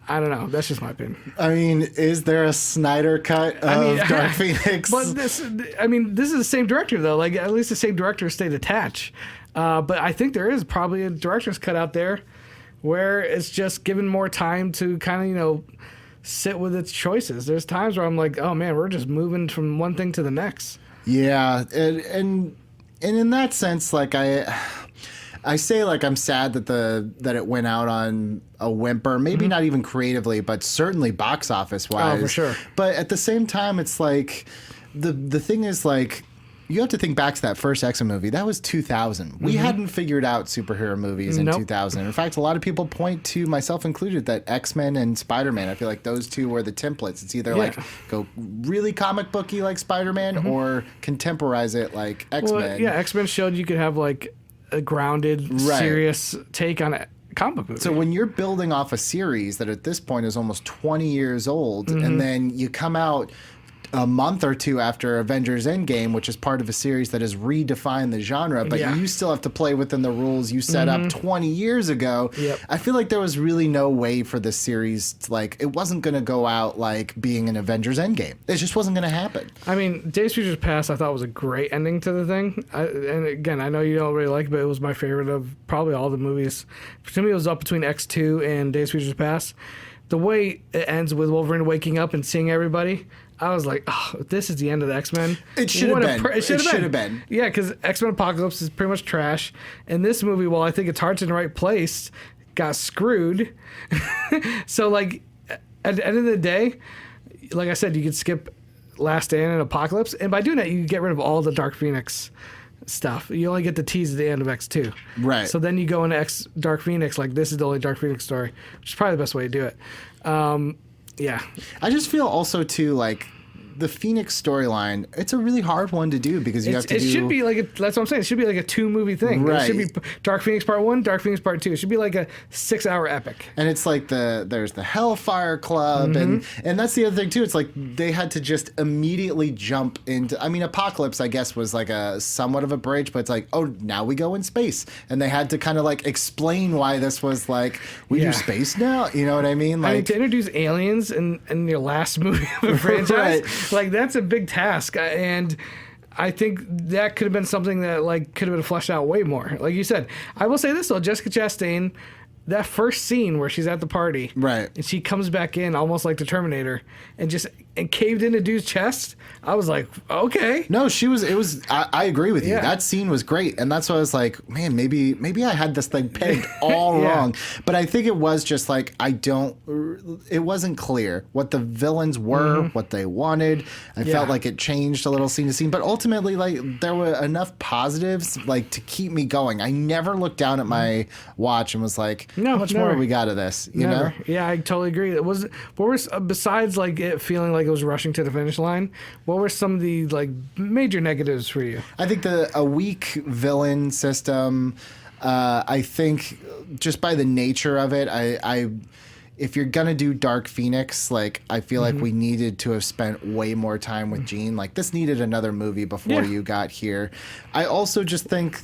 I don't know. That's just my opinion. I mean, is there a Snyder cut of Dark Phoenix? But this is the same director though. Like at least the same director stayed attached. But I think there is probably a director's cut out there where it's just given more time to kind of sit with its choices. There's times where I'm like, oh man, we're just moving from one thing to the next. Yeah, and in that sense, like I say, like I'm sad that it went out on a whimper. Maybe not even creatively, but certainly box office wise. Oh, for sure. But at the same time, it's like the thing is like. You have to think back to that first X-Men movie. That was 2000. We hadn't figured out superhero movies in 2000. In fact, a lot of people point to, myself included, that X-Men and Spider-Man, I feel like those two were the templates. It's either like go really comic booky like Spider-Man or contemporize it like X-Men. Well, yeah, X-Men showed you could have like a grounded, serious take on a comic book movie. So when you're building off a series that at this point is almost 20 years old, and then you come out a month or two after Avengers Endgame, which is part of a series that has redefined the genre, but you still have to play within the rules you set up 20 years ago. Yep. I feel like there was really no way for this series to, like, it wasn't going to go out like being an Avengers Endgame. It just wasn't going to happen. I mean, Days of Future Past I thought was a great ending to the thing. And again, I know you don't really like it, but it was my favorite of probably all the movies. To me, it was up between X2 and Days of Future Past. The way it ends with Wolverine waking up and seeing everybody, I was like, oh, this is the end of the X-Men. It should have been. It should have been. Yeah, because X-Men Apocalypse is pretty much trash. And this movie, while I think its heart's in the right place, got screwed. So, like, at the end of the day, like I said, you could skip Last Stand and Apocalypse. And by doing that, you get rid of all the Dark Phoenix stuff. You only get the tease at the end of X2. Right. So then you go into Dark Phoenix, like, this is the only Dark Phoenix story, which is probably the best way to do it. Yeah. I just feel also, too, like, the Phoenix storyline, it's a really hard one to do because you have to do... It should be like that's what I'm saying. It should be like a 2-movie thing. Right. It should be Dark Phoenix Part 1, Dark Phoenix Part 2. It should be like a 6-hour epic. And it's like there's the Hellfire Club, and that's the other thing, too. It's like they had to just immediately jump into... I mean, Apocalypse, I guess, was like a somewhat of a bridge, but it's like, oh, now we go in space. And they had to kind of like explain why this was like, we do space now? You know what I mean? Like, I mean, to introduce aliens in your last movie of a franchise, like, that's a big task, and I think that could have been something that like could have been fleshed out way more. Like you said, I will say this though, Jessica Chastain, that first scene where she's at the party, right, and she comes back in almost like the Terminator and caved into dude's chest. I was like, okay. No, I agree with you. Yeah. That scene was great, and that's why I was like, man, maybe I had this thing pegged all wrong. But I think it was just like it wasn't clear what the villains were, what they wanted. I felt like it changed a little scene to scene, but ultimately, like, there were enough positives like to keep me going. I never looked down at my watch and was like, how much more we got of this, you know? Yeah, I totally agree. What were, besides like it feeling like it was rushing to the finish line, what were some of the like major negatives for you? I think a weak villain system. I think just by the nature of it, if you're gonna do Dark Phoenix, like I feel like we needed to have spent way more time with Jean. Like this needed another movie before you got here. I also just think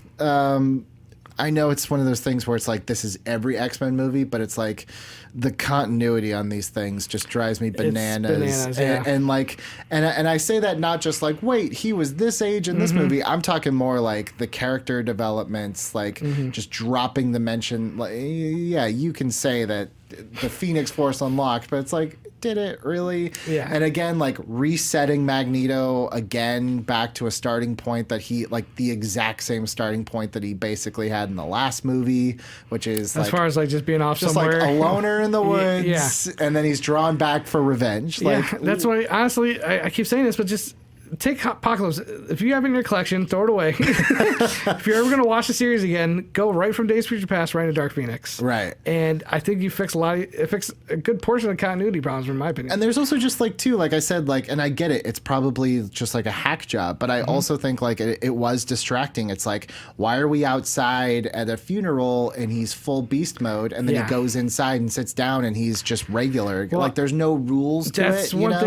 I know it's one of those things where it's like this is every X-Men movie, but it's like the continuity on these things just drives me bananas. And I say that not just like, wait, he was this age in this movie. I'm talking more like the character developments, like just dropping the mention. Like, yeah, you can say that the Phoenix Force unlocked, but it's like, did it really? Yeah. And again, like resetting Magneto again back to a starting point that he, like the exact same starting point that he basically had in the last movie, which is as far as like just being off just somewhere, like a loner in the woods, and then he's drawn back for revenge. Like that's why honestly I keep saying this, but just take Apocalypse. If you have it in your collection, throw it away. If you're ever going to watch the series again, go right from Days of Future Past right into Dark Phoenix. Right. And I think you fix a good portion of the continuity problems, in my opinion. And there's also just like, too, like I said, like, and I get it, it's probably just like a hack job, but I also think like it was distracting. It's like, why are we outside at a funeral and he's full beast mode, and then he goes inside and sits down and he's just regular? Well, like there's no rules to it. That's one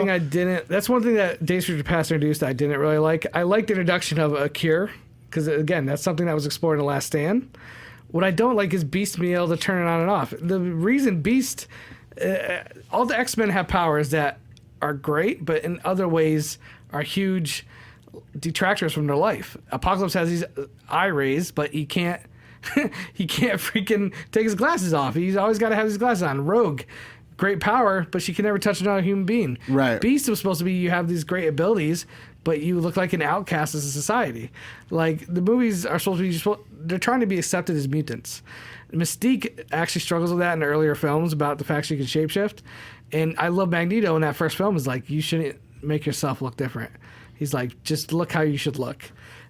thing that Days of Future Past introduced that I didn't really like. I liked the introduction of a cure, because again, that's something that was explored in The Last Stand. What I don't like is Beast being able to turn it on and off. The reason Beast, all the X-Men have powers that are great, but in other ways are huge detractors from their life. Apocalypse has these eye rays, but he can't freaking take his glasses off. He's always got to have his glasses on. Rogue, great power, but she can never touch another human being. Right. Beast was supposed to be you have these great abilities, but you look like an outcast as a society. Like the movies are supposed to be, they're trying to be accepted as mutants. Mystique actually struggles with that in the earlier films about the fact she can shapeshift. And I love Magneto in that first film is like, you shouldn't make yourself look different. He's like, just look how you should look.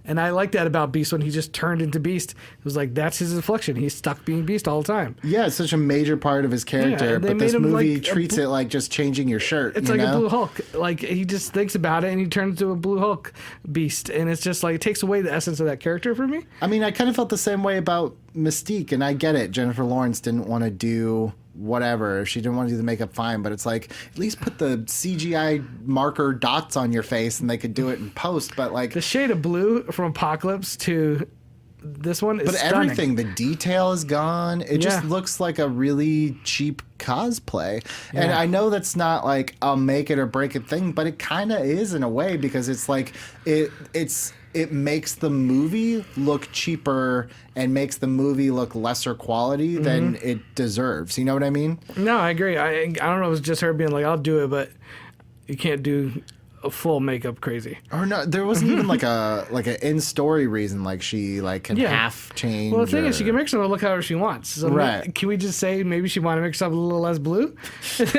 And I like that about Beast when he just turned into Beast. It was like, that's his affliction. He's stuck being Beast all the time. Yeah, it's such a major part of his character, but this movie treats it like just changing your shirt. It's like a Blue Hulk. Like, he just thinks about it and he turns into a Blue Hulk Beast. And it's just like, it takes away the essence of that character for me. I mean, I kind of felt the same way about Mystique, and I get it. Jennifer Lawrence didn't want to do whatever. If she didn't want to do the makeup, fine, but it's like, at least put the CGI marker dots on your face and they could do it in post. But like the shade of blue from Apocalypse to this one is stunning. Everything, the detail is gone. It just looks like a really cheap cosplay. Yeah. And I know that's not like a make it or break it thing, but it kind of is in a way, because it's like it makes the movie look cheaper and makes the movie look lesser quality than it deserves. You know what I mean? No, I agree. I don't know if it was just her being like, I'll do it, but you can't do a full makeup crazy. Or no, there wasn't even like an in-story reason, like she like can half change. Well, the thing is, she can make herself look however she wants. So can we just say maybe she wanted to make herself a little less blue?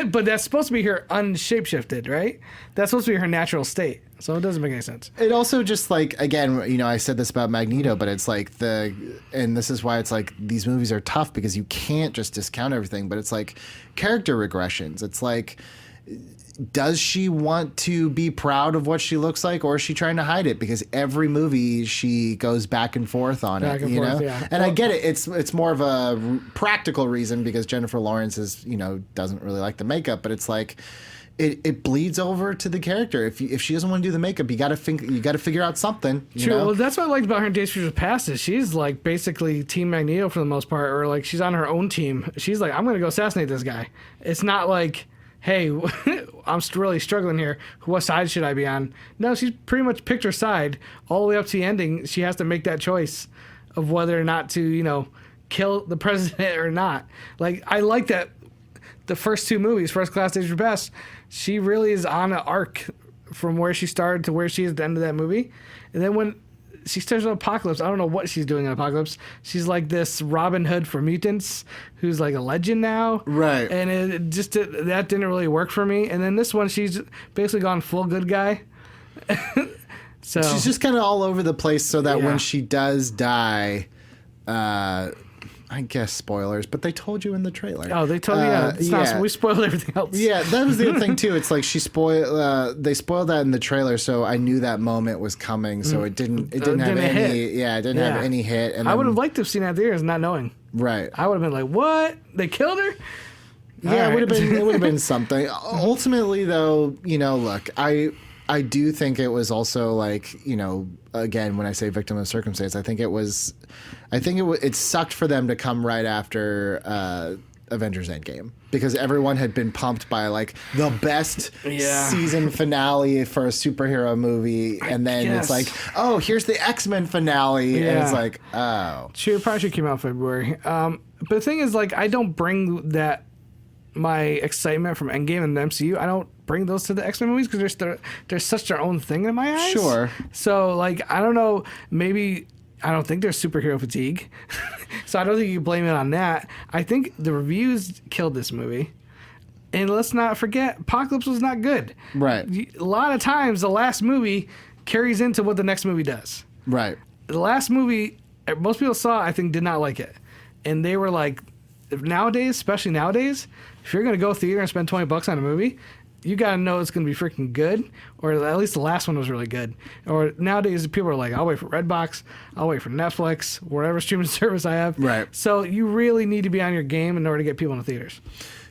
But that's supposed to be her unshapeshifted, right? That's supposed to be her natural state. So it doesn't make any sense. It also just like, again, you know, I said this about Magneto, but it's like and this is why it's like these movies are tough, because you can't just discount everything, but it's like character regressions. It's like, does she want to be proud of what she looks like, or is she trying to hide it? Because every movie she goes back and forth on it, you know? Yeah. And I get it. It's more of a practical reason, because Jennifer Lawrence is, you know, doesn't really like the makeup, but it's like, it bleeds over to the character. If she doesn't want to do the makeup, you got to figure out something. True. Well, that's what I liked about her in Days of Future Past is she's like basically Team Magneto for the most part, or like she's on her own team. She's like, I'm going to go assassinate this guy. It's not like, hey, I'm really struggling here. What side should I be on? No, she's pretty much picked her side all the way up to the ending. She has to make that choice of whether or not to, you know, kill the president or not. Like, I like that the first two movies, First Class, Days of Future Past, she really is on an arc from where she started to where she is at the end of that movie. And then when she starts with Apocalypse, I don't know what she's doing in Apocalypse. She's like this Robin Hood for mutants who's like a legend now. Right. And it just that didn't really work for me. And then this one, she's basically gone full good guy. So she's just kind of all over the place, so that when she does die, I guess spoilers, but they told you in the trailer. Oh, they told you. We spoiled everything else. Yeah, that was the other thing too. It's like they spoiled that in the trailer, so I knew that moment was coming. So it didn't have any. Hit. Yeah, it didn't have any hit. And I would have liked to have seen that theaters not knowing. Right. I would have been like, "What? They killed her?" Yeah, it would have been something. Ultimately, though, look, I do think it was also like, again, when I say victim of circumstance, I think it sucked for them to come right after Avengers Endgame, because everyone had been pumped by like the best season finale for a superhero movie, and then it's like, oh, here's the X-Men finale, and it's like, oh, probably should came out in February. But the thing is, like, I don't bring that my excitement from Endgame and the MCU. I don't bring those to the X-Men movies because they're such their own thing in my eyes. Sure. So like, I don't know, maybe I don't think there's superhero fatigue. So I don't think you can blame it on that. I think the reviews killed this movie. And let's not forget, Apocalypse was not good. Right. A lot of times the last movie carries into what the next movie does. Right. The last movie, most people saw, I think, did not like it. And they were like, nowadays, especially nowadays, if you're going to go theater and spend $20 on a movie, you got to know it's going to be freaking good, or at least the last one was really good. Or nowadays, people are like, I'll wait for Redbox, I'll wait for Netflix, whatever streaming service I have. Right. So you really need to be on your game in order to get people in the theaters.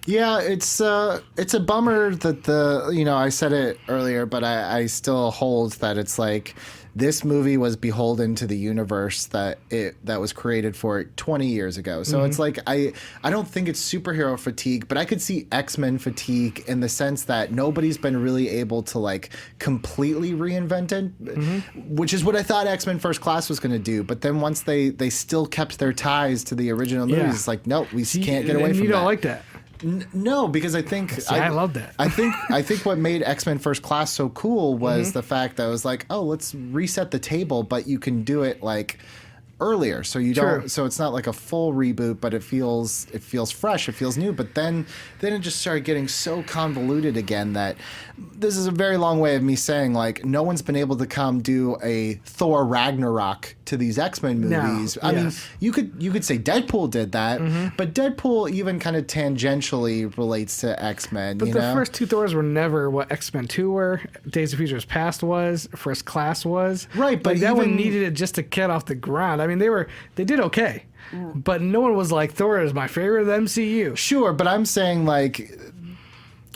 Yeah, it's a bummer that I said it earlier, but I still hold that it's like this movie was beholden to the universe that was created for it 20 years ago. So it's like I don't think it's superhero fatigue, but I could see X-Men fatigue in the sense that nobody's been really able to like completely reinvent it, which is what I thought X-Men First Class was going to do. But then once they still kept their ties to the original movies, it's like, nope, we can't get away from that. You don't like that. No, because I think I love that. I think what made X-Men First Class so cool was the fact that it was like, oh, let's reset the table, but you can do it like earlier, so you don't. So it's not like a full reboot, but it feels fresh, it feels new. But then it just started getting so convoluted again that this is a very long way of me saying like no one's been able to come do a Thor Ragnarok to these X-Men movies. I mean, you could say Deadpool did that, but Deadpool even kind of tangentially relates to X-Men. But the first two Thors were never what X-Men 2 were, Days of Futures Past was, First Class was. Right, but like, that one needed it just to get off the ground. I mean, they did okay, but no one was like, Thor is my favorite of the MCU. Sure, but I'm saying like,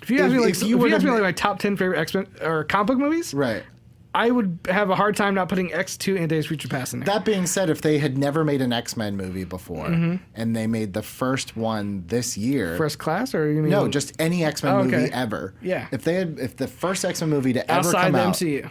if you ask me like my top 10 favorite X-Men or comic book movies, right, I would have a hard time not putting X2 and Days of Future Past in there. That being said, if they had never made an X-Men movie before, and they made the first one this year, First Class, or you mean no, just any X-Men movie ever. Yeah, if the first X-Men movie to ever outside come the out, MCU,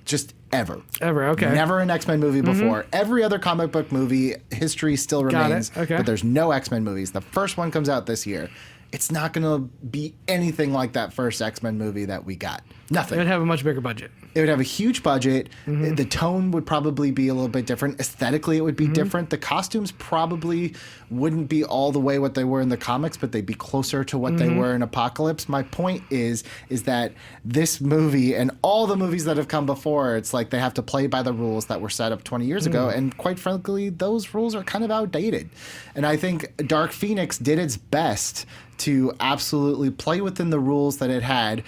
just ever, okay, never an X-Men movie before. Every other comic book movie history still remains, but there's no X-Men movies. The first one comes out this year. It's not going to be anything like that first X-Men movie that we got. Nothing. It would have a much bigger budget. It would have a huge budget. The tone would probably be a little bit different. Aesthetically, it would be different. The costumes probably wouldn't be all the way what they were in the comics, but they'd be closer to what they were in Apocalypse. My point is that this movie and all the movies that have come before, it's like they have to play by the rules that were set up 20 years ago. And quite frankly, those rules are kind of outdated. And I think Dark Phoenix did its best to absolutely play within the rules that it had,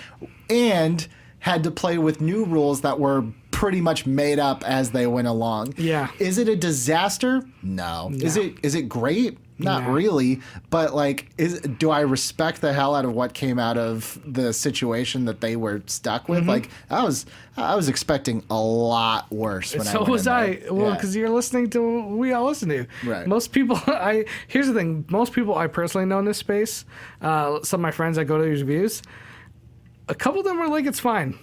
and had to play with new rules that were pretty much made up as they went along. Yeah. Is it a disaster? No. Is it great? Not really. But like, do I respect the hell out of what came out of the situation that they were stuck with? Like, I was expecting a lot worse when so I went was in I. there. Well, because you're listening to what we all listen to. Right. Most people, here's the thing. Most people I personally know in this space, some of my friends that go to these reviews, a couple of them were like, it's fine.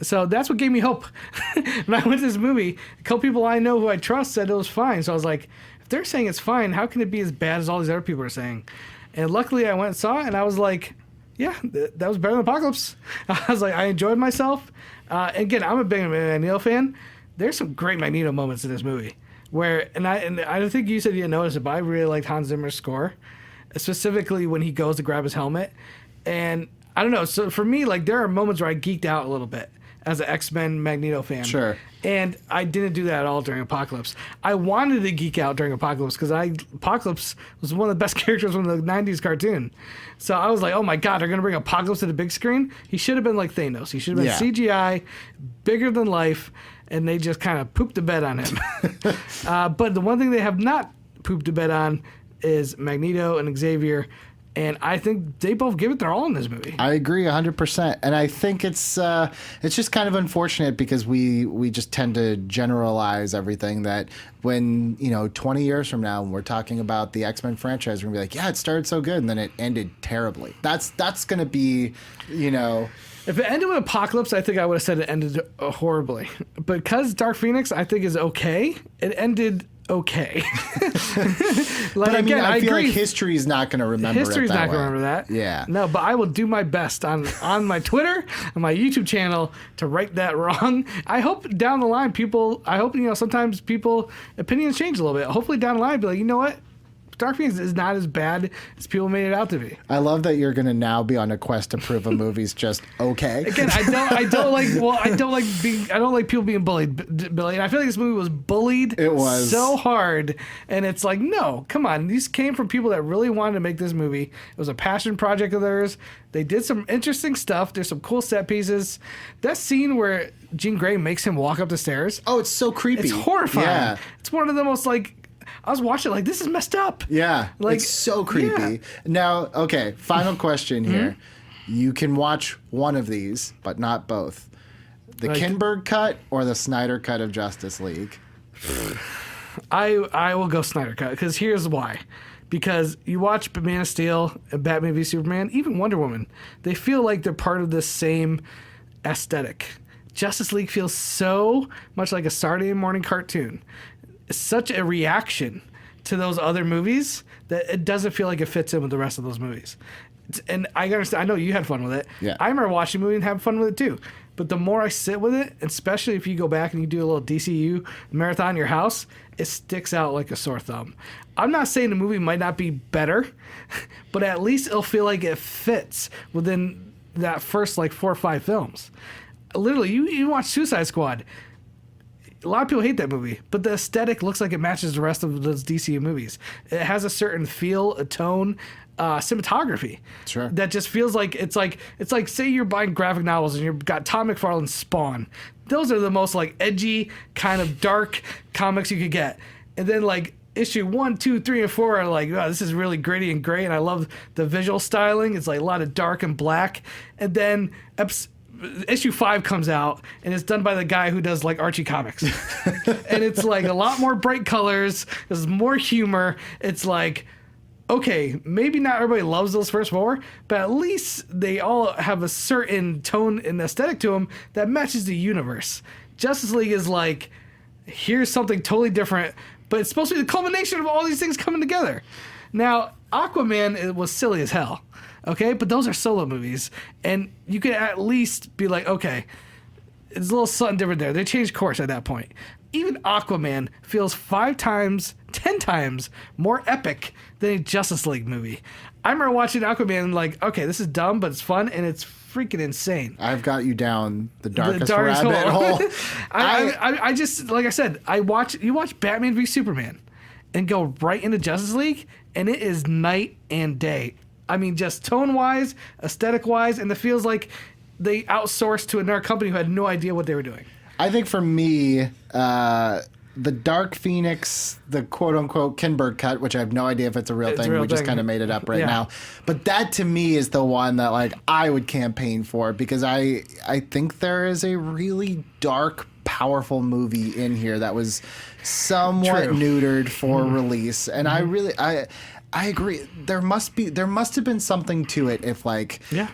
So that's what gave me hope. When I went to this movie, a couple people I know who I trust said it was fine. So I was like, if they're saying it's fine, how can it be as bad as all these other people are saying? And luckily I went and saw it, and I was like, yeah, that was better than Apocalypse. I was like, I enjoyed myself. Again, I'm a big Magneto fan. There's some great Magneto moments in this movie. And I think you said you didn't notice it, but I really liked Hans Zimmer's score, specifically when he goes to grab his helmet. And I don't know. So for me, like, there are moments where I geeked out a little bit. as an X-Men Magneto fan. Sure. And I didn't do that at all during Apocalypse. I wanted to geek out during Apocalypse because Apocalypse was one of the best characters from the 90s cartoon. So I was like, oh my God, they're going to bring Apocalypse to the big screen? He should have been like Thanos. He should have been CGI, bigger than life, and they just kind of pooped the bed on him. But the one thing they have not pooped the bed on is Magneto and Xavier. And I think they both give it their all in this movie. I agree 100%. And I think it's just kind of unfortunate because we just tend to generalize everything that when, 20 years from now, when we're talking about the X-Men franchise, we're going to be like, yeah, it started so good and then it ended terribly. That's going to be, If it ended with Apocalypse, I think I would have said it ended horribly. But because Dark Phoenix, I think, is okay, it ended okay. But I mean, I feel like history's not going to remember History's it that not going way. to remember that. Yeah. No, but I will do my best on my Twitter and my YouTube channel to right that wrong. I hope down the line sometimes opinions change a little bit. Hopefully down the line, be like, you know what? Dark Phoenix is not as bad as people made it out to be. I love that you're going to now be on a quest to prove a movie's just okay. Again, I don't like people being bullied, Billy. And I feel like this movie was bullied. It was so hard, and it's like, no, come on. These came from people that really wanted to make this movie. It was a passion project of theirs. They did some interesting stuff. There's some cool set pieces. That scene where Jean Grey makes him walk up the stairs. Oh, it's so creepy. It's horrifying. Yeah. It's one of the most I was watching like, this is messed up. Yeah, it's so creepy. Yeah. Now, okay, final question here. You can watch one of these, but not both. The Kinberg cut or the Snyder cut of Justice League? I will go Snyder cut, because here's why. Because you watch Man of Steel and Batman v Superman, even Wonder Woman, they feel like they're part of the same aesthetic. Justice League feels so much like a Saturday morning cartoon. Such a reaction to those other movies that it doesn't feel like it fits in with the rest of those movies. And I understand. I know you had fun with it. Yeah. I remember watching the movie and having fun with it too. But the more I sit with it, especially if you go back and you do a little DCU marathon in your house, it sticks out like a sore thumb. I'm not saying the movie might not be better, but at least it'll feel like it fits within that first 4 or 5 films. Literally, you watch Suicide Squad. A lot of people hate that movie, but the aesthetic looks like it matches the rest of those DCU movies. It has a certain feel, a tone, cinematography. Sure. That just feels like it's like say you're buying graphic novels and you've got Todd McFarlane's Spawn. Those are the most edgy, kind of dark comics you could get. And then issue 1, 2, 3, and 4 are wow, this is really gritty and gray, and I love the visual styling. It's a lot of dark and black. And then issue 5 comes out and it's done by the guy who does Archie comics. And it's a lot more bright colors. There's more humor. It's okay, maybe not everybody loves those first 4, but at least they all have a certain tone and aesthetic to them that matches the universe. Justice League is here's something totally different, but it's supposed to be the culmination of all these things coming together. Now, Aquaman, it was silly as hell. Okay, but those are solo movies, and you could at least be okay, it's a little something different there. They changed course at that point. Even Aquaman feels 5 times, 10 times more epic than a Justice League movie. I remember watching Aquaman okay, this is dumb, but it's fun, and it's freaking insane. I've got you down the darkest rabbit hole. I just, like I said, you watch Batman v Superman and go right into Justice League, and it is night and day. I mean, just tone-wise, aesthetic-wise, and it feels like they outsourced to another company who had no idea what they were doing. I think for me, the Dark Phoenix, the quote-unquote Kinberg cut, which I have no idea if it's a real thing. We just kind of made it up right now. But that, to me, is the one that I would campaign for, because I think there is a really dark, powerful movie in here that was somewhat neutered for release. And I agree. There must have been something to it if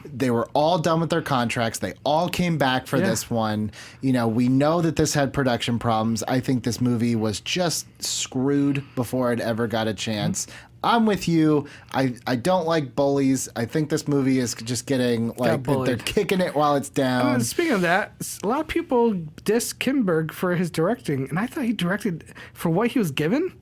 they were all done with their contracts. They all came back for this one. We know that this had production problems. I think this movie was just screwed before it ever got a chance. I'm with you. I don't like bullies. I think this movie is just getting they're kicking it while it's down. I mean, speaking of that, a lot of people diss Kinberg for his directing, and I thought he directed for what he was given.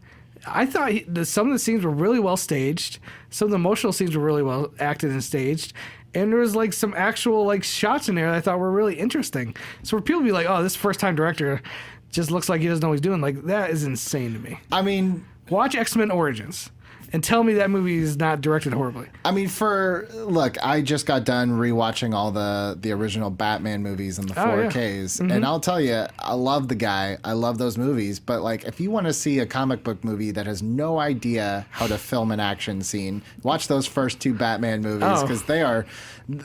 I thought some of the scenes were really well staged. Some of the emotional scenes were really well acted and staged. And there was like some actual like shots in there that I thought were really interesting. So for people to be like, oh, this first-time director just looks like he doesn't know what he's doing, like that is insane to me. I mean, watch X-Men Origins and tell me that movie is not directed horribly. I mean, look, I just got done rewatching all the original Batman movies in the 4Ks, and I'll tell you, I love the guy. I love those movies, but like, if you want to see a comic book movie that has no idea how to film an action scene, watch those first 2 Batman movies because they are.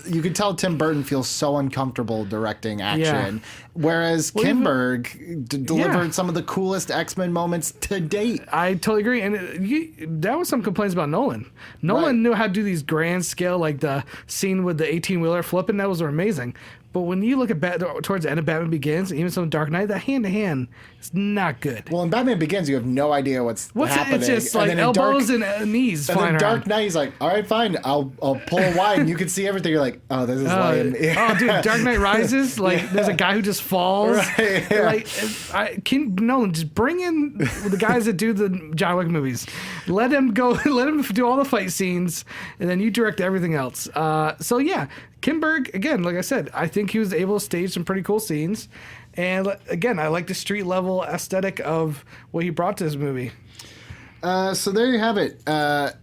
You can tell Tim Burton feels so uncomfortable directing action, whereas Kinberg delivered some of the coolest X-Men moments to date. I totally agree, and that was some complaints about Nolan. Nolan knew how to do these grand scale, like the scene with the 18-wheeler flipping. That was amazing. But when you look at towards the end of Batman Begins, and even some Dark Knight, that hand-to-hand is not good. Well, in Batman Begins, you have no idea what's happening. It's just like elbows and knees flying around. And then Dark Knight, he's like, all right, fine, I'll pull a wide, and you can see everything. You're like, oh, this is lame. Oh, dude, Dark Knight Rises, like, there's a guy who just falls. Right, yeah. Like, Nolan, just bring in the guys that do the John Wick movies. Let him do all the fight scenes, and then you direct everything else. So, yeah. Kinberg, again, like I said, I think he was able to stage some pretty cool scenes. And again, I like the street level aesthetic of what he brought to this movie. So there you have it.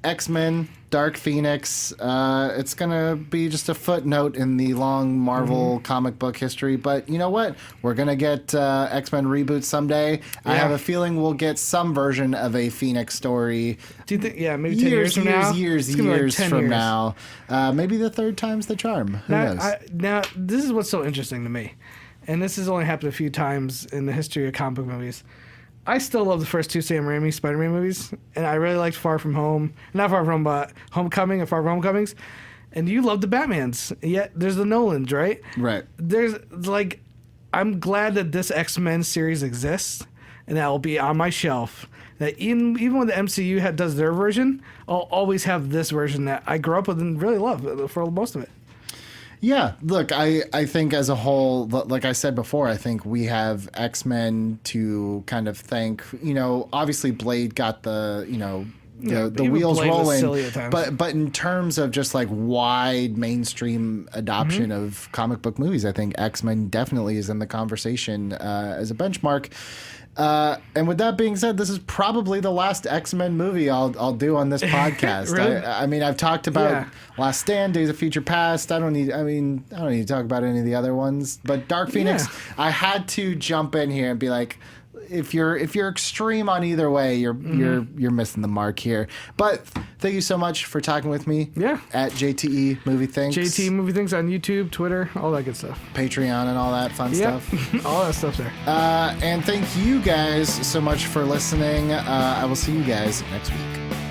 X-Men, Dark Phoenix. It's going to be just a footnote in the long Marvel comic book history. But you know what? We're going to get X-Men reboots someday. Yeah. I have a feeling we'll get some version of a Phoenix story. Do you think, maybe 10 years from now? Years from now. Maybe the third time's the charm. Who knows? Now, this is what's so interesting to me. And this has only happened a few times in the history of comic book movies. I still love the first 2 Sam Raimi Spider-Man movies, and I really liked Far From Home. Not Far From Home, but Homecoming and Far From Homecomings. And you love the Batmans. Yet there's the Nolans, right? Right. There's, like, I'm glad that this X-Men series exists, and that will be on my shelf. That even when the MCU does their version, I'll always have this version that I grew up with and really love for most of it. Yeah, look, I think as a whole, like I said before, I think we have X-Men to kind of thank. You know, obviously Blade got the wheels Blade was rolling, silly at times. but in terms of just like wide mainstream adoption of comic book movies, I think X-Men definitely is in the conversation as a benchmark. And with that being said, this is probably the last X-Men movie I'll do on this podcast. Really? I mean, I've talked about Last Stand, Days of Future Past. I don't need to talk about any of the other ones. But Dark Phoenix, I had to jump in here and be like, if you're extreme on either way, you're missing the mark here. But thank you so much for talking with me. Yeah. At JTE Movie Thinks. JTE Movie Thinks on YouTube, Twitter, all that good stuff. Patreon and all that fun stuff. All that stuff's there. And thank you guys so much for listening. I will see you guys next week.